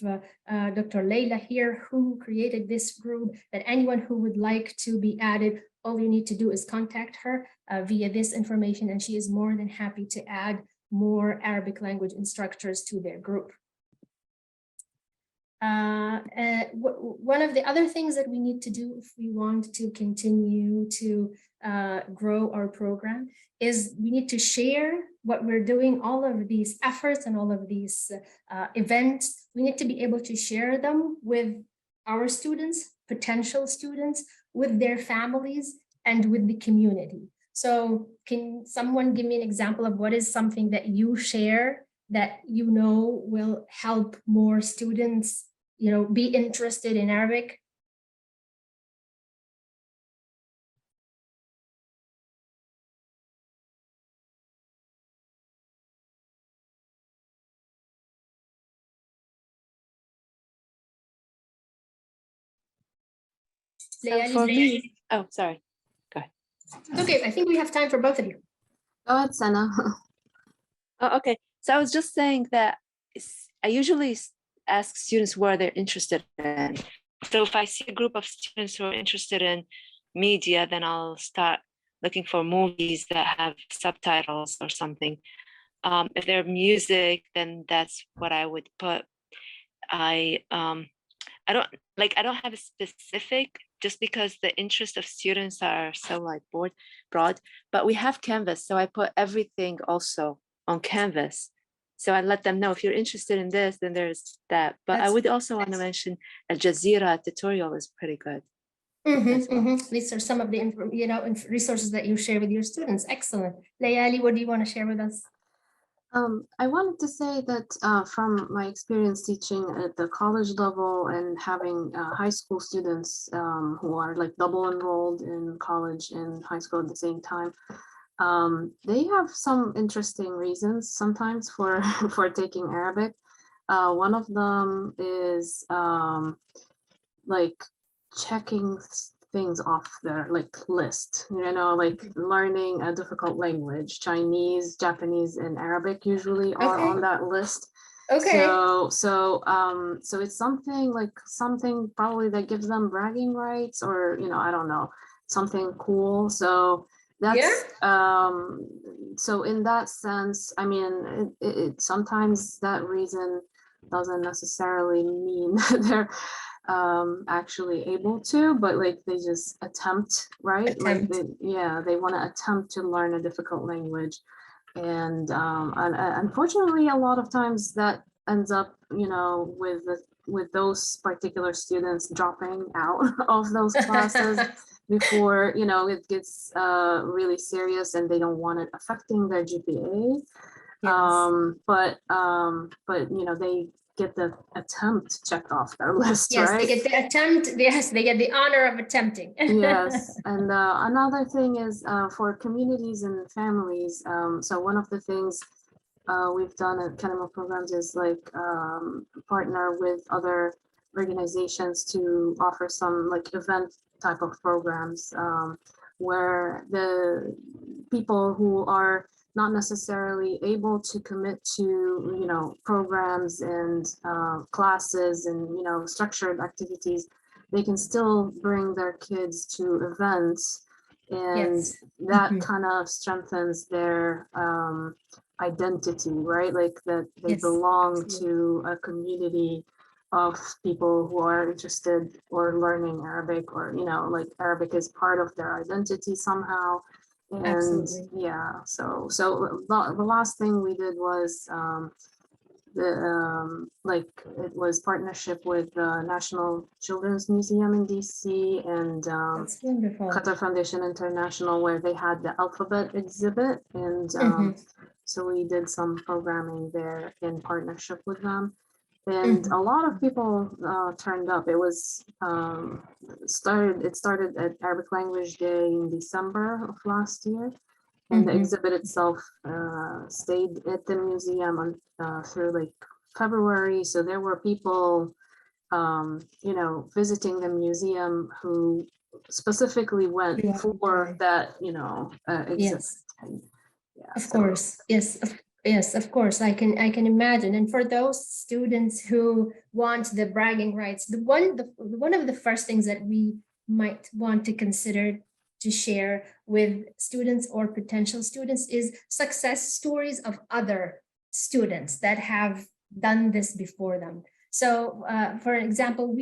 Dr. Leila here, who created this group, that anyone who would like to be added, all you need to do is contact her via this information, and she is more than happy to add more Arabic language instructors to their group. One of the other things that we need to do if we want to continue to grow our program is we need to share what we're doing, all of these efforts and all of these events. We need to be able to share them with our students, potential students, with their families, and with the community. So can someone give me an example of what is something that you share that you know will help more students, be interested in Arabic? So for me, oh, sorry. Go ahead. Okay, I think we have time for both of you. Go ahead, Sana. Oh, okay. So I was just saying that I usually ask students where they're interested in. So if I see a group of students who are interested in media, then I'll start looking for movies that have subtitles or something. If they're music, then that's what I would put. I don't have a specific, just because the interest of students are so broad, but we have Canvas. So I put everything also on Canvas. So I let them know if you're interested in this, then there's that. But I would also want to mention Al Jazeera tutorial is pretty good. These are some of the resources that you share with your students. Excellent. Layali, what do you want to share with us? I wanted to say that from my experience teaching at the college level and having high school students who are like double enrolled in college and high school at the same time, They have some interesting reasons sometimes for for taking Arabic. One of them is like checking things off their like list, you know, like learning a difficult language. Chinese, Japanese, and Arabic usually are on that list. Okay. So it's something probably that gives them bragging rights, or I don't know, something cool. So that's so in that sense, I mean, it sometimes that reason doesn't necessarily mean that they're actually able to, but like they just attempt, right? Like they want to attempt to learn a difficult language. And unfortunately, a lot of times that ends up, with those particular students dropping out of those classes before, it gets really serious, and they don't want it affecting their GPA. But they get the attempt checked off their list, yes, right? they get the attempt. Yes, they get the honor of attempting. Yes, and another thing is for communities and families. So one of the things we've done at Kenema Programs is like partner with other organizations to offer some like event type of programs where the people who are not necessarily able to commit to programs and classes and structured activities, they can still bring their kids to events, and that kind of strengthens their identity, right? Like that they belong to a community of people who are interested or learning Arabic, or like Arabic is part of their identity somehow. And so the last thing we did was it was partnership with the National Children's Museum in DC and That's wonderful. Qatar Foundation International, where they had the alphabet exhibit, and so we did some programming there in partnership with them. And a lot of people turned up. It was started at Arabic Language Day in December of last year, and the exhibit itself stayed at the museum through like February. So there were people, visiting the museum who specifically went for that, exhibit. Of course, yes, of course. I can imagine. And for those students who want the bragging rights, one of the first things that we might want to consider to share with students or potential students is success stories of other students that have done this before them. So for example,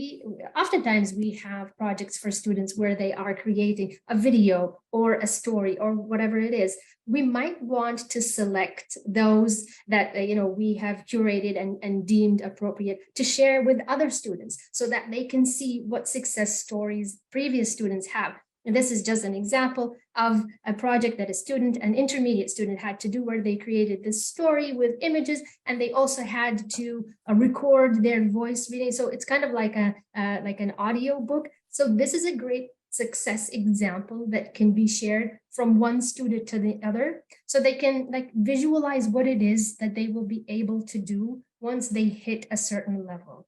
oftentimes we have projects for students where they are creating a video or a story or whatever it is. We might want to select those that we have curated and deemed appropriate to share with other students so that they can see what success stories previous students have. And this is just an example of a project that an intermediate student had to do, where they created this story with images, and they also had to record their voice reading. So it's kind of like an audio book. So this is a great success example that can be shared from one student to the other, so they can like visualize what it is that they will be able to do once they hit a certain level.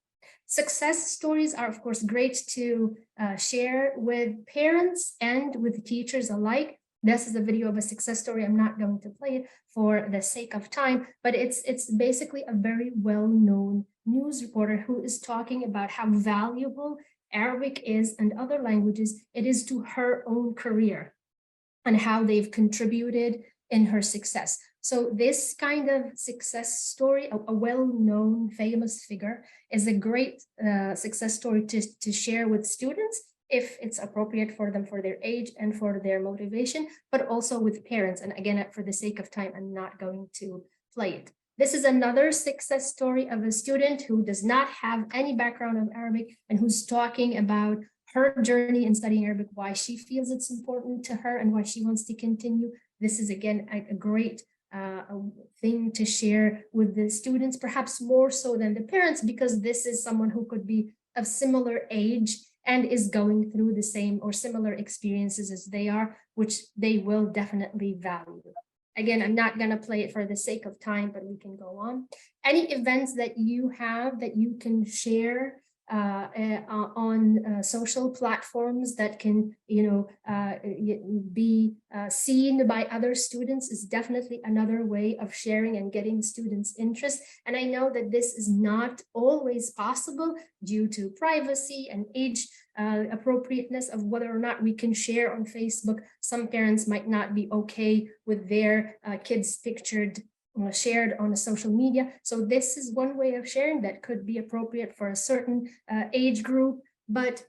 Success stories are, of course, great to share with parents and with teachers alike. This is a video of a success story. I'm not going to play it for the sake of time, but it's basically a very well-known news reporter who is talking about how valuable Arabic is, and other languages it is, to her own career, and how they've contributed in her success. So this kind of success story, a well-known famous figure, is a great success story to share with students if it's appropriate for them, for their age and for their motivation, but also with parents. And again, for the sake of time, I'm not going to play it. This is another success story of a student who does not have any background of Arabic and who's talking about her journey in studying Arabic, why she feels it's important to her and why she wants to continue. This is, again, a great thing to share with the students, perhaps more so than the parents, because this is someone who could be of similar age and is going through the same or similar experiences as they are, which they will definitely value. Again, I'm not going to play it for the sake of time, but we can go on. Any events that you have that you can share on social platforms that can, be seen by other students is definitely another way of sharing and getting students' interest. And I know that this is not always possible due to privacy and age appropriateness of whether or not we can share on Facebook. Some parents might not be okay with their kids pictured shared on a social media. So this is one way of sharing that could be appropriate for a certain age group, but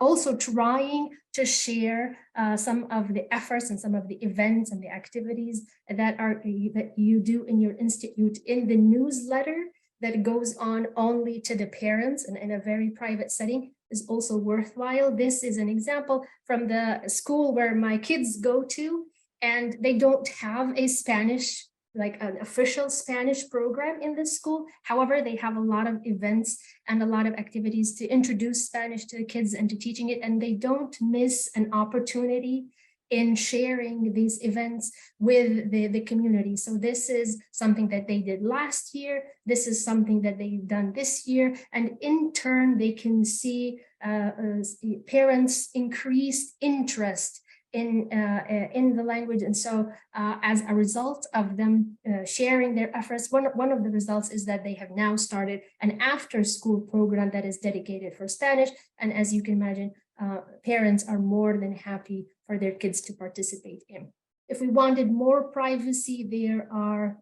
also trying to share some of the efforts and some of the events and the activities that you do in your institute in the newsletter that goes on only to the parents and in a very private setting is also worthwhile. This is an example from the school where my kids go to, and they don't have a Spanish, like an official Spanish program in this school. However, they have a lot of events and a lot of activities to introduce Spanish to the kids and to teaching it, and they don't miss an opportunity in sharing these events with the community. So this is something that they did last year. This is something that they've done this year. And in turn, they can see parents' increased interest in the language. And so as a result of them sharing their efforts, one of the results is that they have now started an after-school program that is dedicated for Spanish. And as you can imagine, parents are more than happy for their kids to participate in. If we wanted more privacy, there are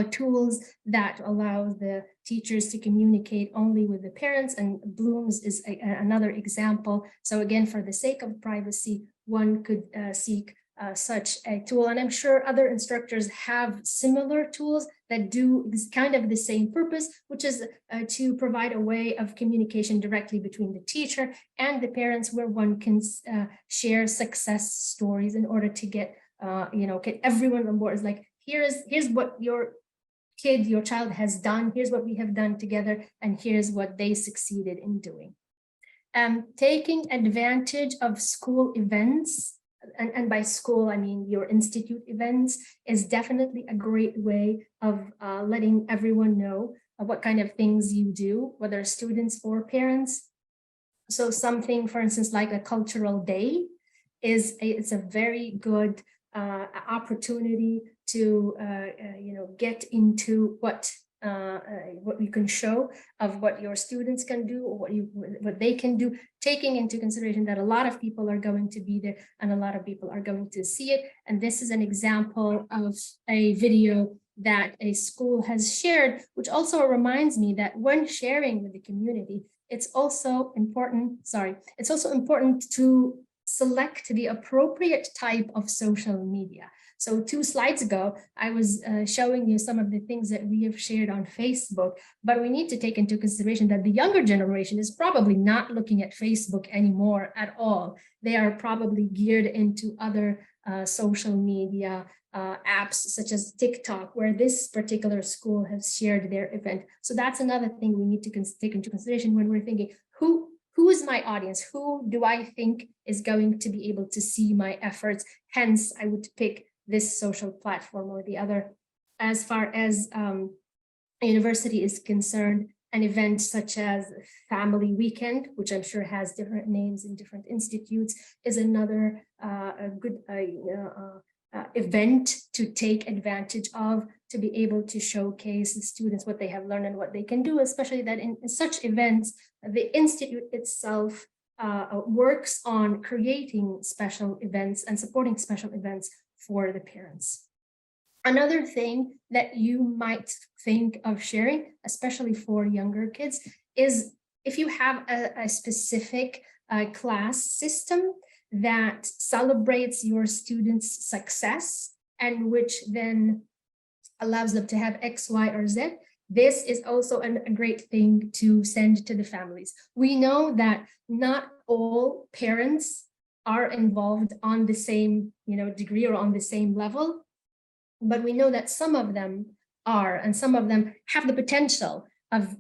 tools that allow the teachers to communicate only with the parents, and Bloom's is another example. So again, for the sake of privacy, one could seek such a tool. And I'm sure other instructors have similar tools that do kind of the same purpose, which is to provide a way of communication directly between the teacher and the parents, where one can share success stories in order to get everyone on board. It's like, here's what your child has done, here's what we have done together, and here's what they succeeded in doing. Taking advantage of school events, and by school, I mean your institute events, is definitely a great way of letting everyone know what kind of things you do, whether students or parents. So something, for instance, like a cultural day it's a very good opportunity to get into what you can show of what your students can do, or what they can do, taking into consideration that a lot of people are going to be there and a lot of people are going to see it. And this is an example of a video that a school has shared, which also reminds me that when sharing with the community, it's also important to select the appropriate type of social media. So 2 slides ago, I was showing you some of the things that we have shared on Facebook, but we need to take into consideration that the younger generation is probably not looking at Facebook anymore at all. They are probably geared into other social media apps such as TikTok, where this particular school has shared their event. So that's another thing we need to take into consideration when we're thinking, who is my audience? Who do I think is going to be able to see my efforts? Hence, I would pick this social platform or the other. As far as a university is concerned, an event such as Family Weekend, which I'm sure has different names in different institutes, is another good event to take advantage of, to be able to showcase the students what they have learned and what they can do, especially that in such events, the institute itself works on creating special events and supporting special events for the parents. Another thing that you might think of sharing, especially for younger kids, is if you have a specific class system that celebrates your students' success and which then allows them to have X, Y, or Z, this is also a great thing to send to the families. We know that not all parents are involved on the same degree or on the same level, but we know that some of them are, and some of them have the potential of,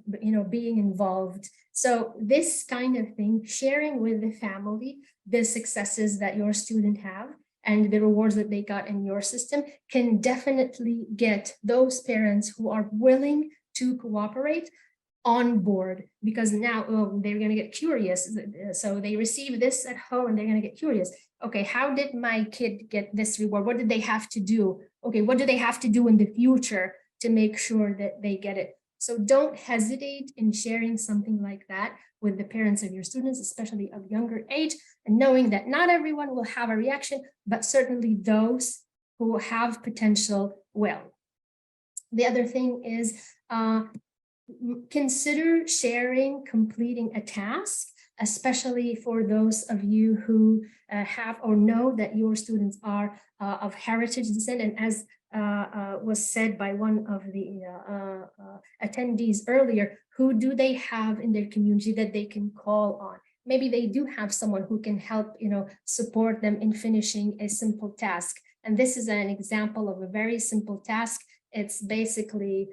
being involved. So this kind of thing, sharing with the family the successes that your student have and the rewards that they got in your system, can definitely get those parents who are willing to cooperate on board, because now they're going to get curious. So they receive this at home and they're going to get curious. Okay, how did my kid get this reward? What did they have to do? Okay, what do they have to do in the future to make sure that they get it? So don't hesitate in sharing something like that with the parents of your students, especially of younger age, and knowing that not everyone will have a reaction, but certainly those who have potential will. The other thing is, consider sharing completing a task, especially for those of you who have or know that your students are of heritage descent. And as was said by one of the attendees earlier, who do they have in their community that they can call on? Maybe they do have someone who can help, support them in finishing a simple task. And this is an example of a very simple task. It's basically,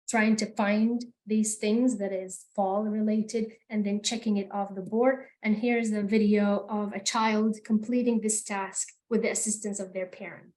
trying to find these things that is fall related and then checking it off the board. And here's a video of a child completing this task with the assistance of their parent.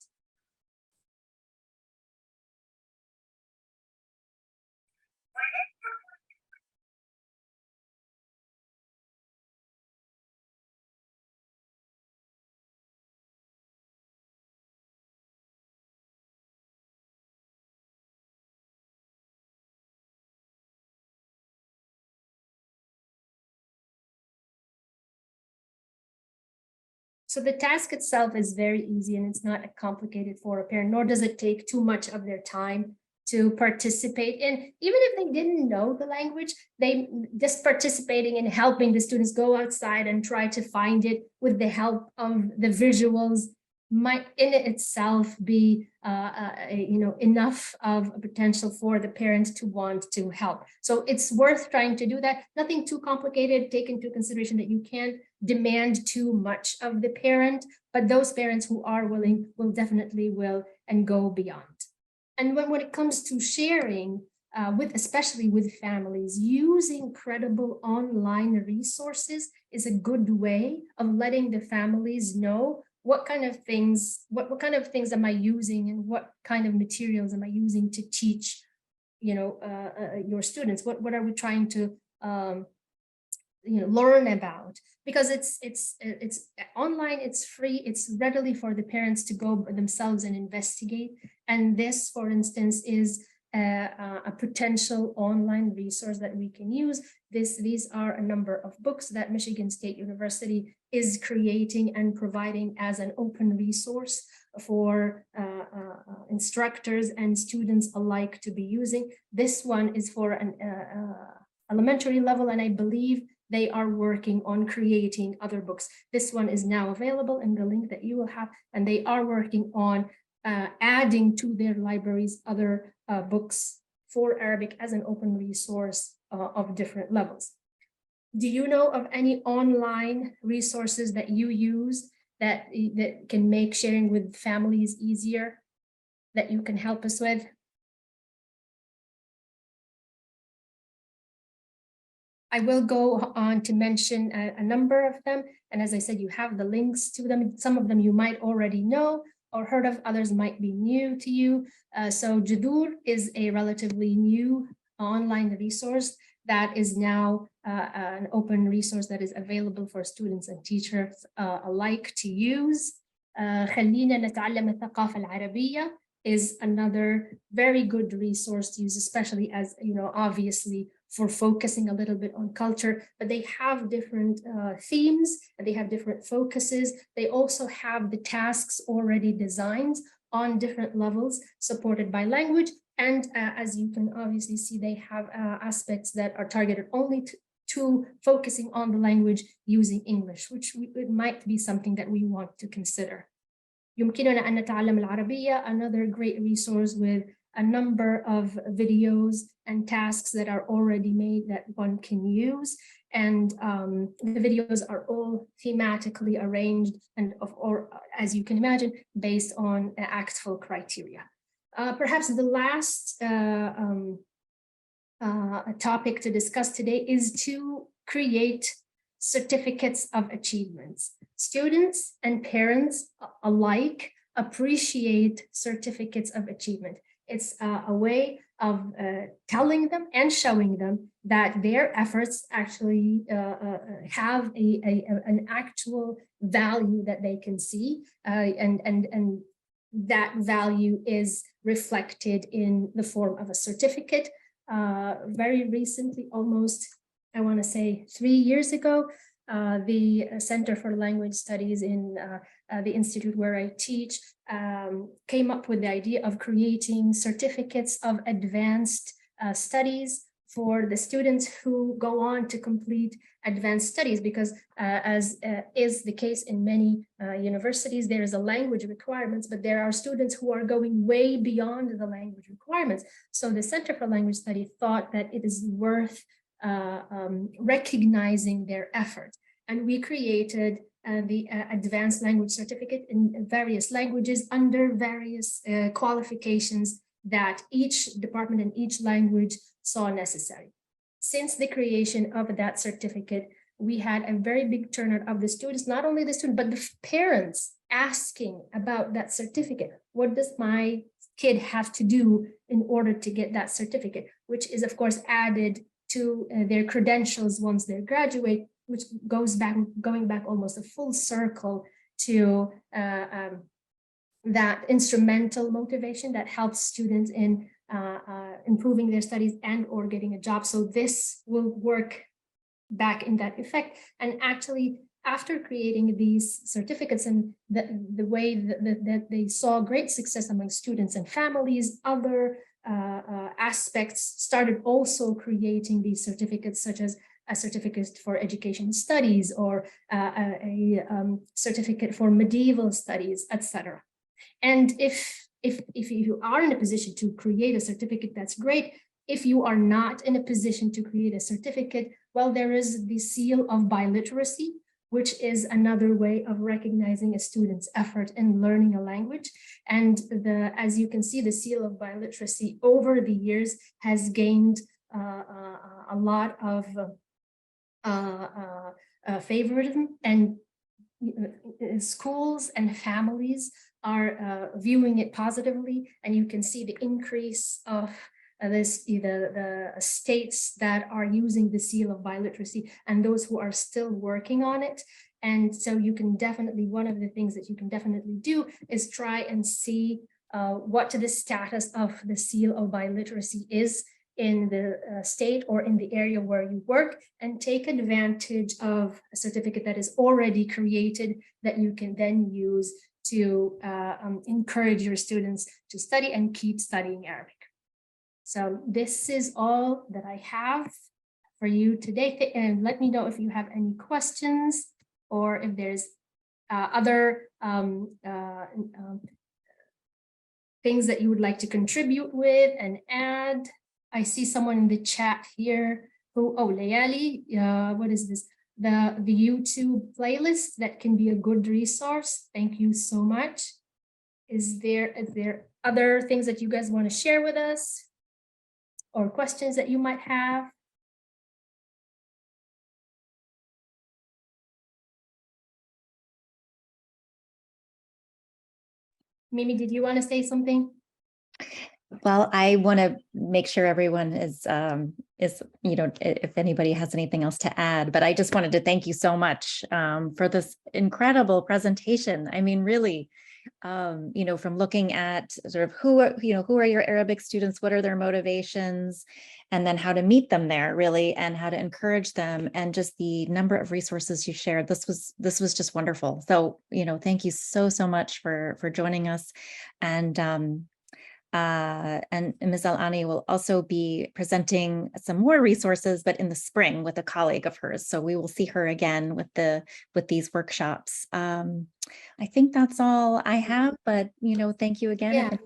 So the task itself is very easy and it's not complicated for a parent, nor does it take too much of their time to participate in. Even if they didn't know the language, they just participating in helping the students go outside and try to find it with the help of the visuals might in itself be enough of a potential for the parents to want to help. So it's worth trying to do that. Nothing too complicated. Take into consideration that you can't demand too much of the parent, but those parents who are willing will definitely will and go beyond. And when it comes to sharing especially with families, using credible online resources is a good way of letting the families know what kind of things, what kind of things am I using and what kind of materials am I using to teach, your students? What are we trying to learn about? Because it's online, it's free, it's readily for the parents to go themselves and investigate. And this, for instance, is a potential online resource that we can use. These are a number of books that Michigan State University is creating and providing as an open resource for instructors and students alike to be using. This one is for an elementary level, and I believe they are working on creating other books. This one is now available in the link that you will have, and they are working on adding to their libraries other books for Arabic as an open resource of different levels. Do you know of any online resources that you use that can make sharing with families easier, that you can help us with? I will go on to mention a number of them. And as I said, you have the links to them. Some of them you might already know or heard of, others might be new to you. So Judur is a relatively new online resource that is now an open resource that is available for students and teachers alike to use. خلينا نتعلم الثقافة العربية is another very good resource to use, especially as, obviously for focusing a little bit on culture, but they have different themes and they have different focuses. They also have the tasks already designed on different levels, supported by language. And as you can obviously see, they have aspects that are targeted only to focusing on the language using English, which it might be something that we want to consider. يمكننا أن نتعلم العربية, another great resource with a number of videos and tasks that are already made that one can use. And the videos are all thematically arranged and or as you can imagine, based on ACTFL criteria. Perhaps the last a topic to discuss today is to create certificates of achievements. Students and parents alike appreciate certificates of achievement. It's a way of telling them and showing them that their efforts actually have an actual value that they can see, and that value is reflected in the form of a certificate. Very recently, almost, I want to say 3 years ago, the Center for Language Studies in the institute where I teach came up with the idea of creating certificates of advanced studies for the students who go on to complete advanced studies, because as is the case in many universities, there is a language requirements, but there are students who are going way beyond the language requirements. So the Center for Language Study thought that it is worth recognizing their effort. And we created the advanced language certificate in various languages under various qualifications that each department and each language saw necessary. Since the creation of that certificate, we had a very big turnout of the students, not only the students, but the parents asking about that certificate. What does my kid have to do in order to get that certificate, which is of course added to their credentials once they graduate, which going back almost a full circle to that instrumental motivation that helps students in improving their studies and or getting a job. So this will work back in that effect. And actually, after creating these certificates and the way that they saw great success among students and families, other aspects started also creating these certificates, such as a certificate for education studies or a certificate for medieval studies, etc. And if you are in a position to create a certificate, that's great. If you are not in a position to create a certificate, well, there is the seal of biliteracy, which is another way of recognizing a student's effort in learning a language. And as you can see, the seal of biliteracy over the years has gained a lot of favoritism, and schools and families are viewing it positively. And you can see the increase of the states that are using the seal of biliteracy and those who are still working on it. And so you can definitely, one of the things that you can definitely do is try and see what the status of the seal of biliteracy is in the state or in the area where you work, and take advantage of a certificate that is already created that you can then use to encourage your students to study and keep studying Arabic. So this is all that I have for you today. And let me know if you have any questions or if there's other things that you would like to contribute with and add. I see someone in the chat here who, oh, Layali, what is this? The YouTube playlist that can be a good resource. Thank you so much. Is there other things that you guys want to share with us or questions that you might have? Mimi, did you want to say something? Well, I want to make sure everyone is, if anybody has anything else to add, but I just wanted to thank you so much for this incredible presentation. I mean, really, from looking at sort of who are your Arabic students, what are their motivations, and then how to meet them there really, and how to encourage them, and just the number of resources you shared. This was just wonderful. So, thank you so much for joining us. And Ms. Al-Ani will also be presenting some more resources, but in the spring with a colleague of hers. So we will see her again with these workshops. I think that's all I have, but thank you again. Yeah. If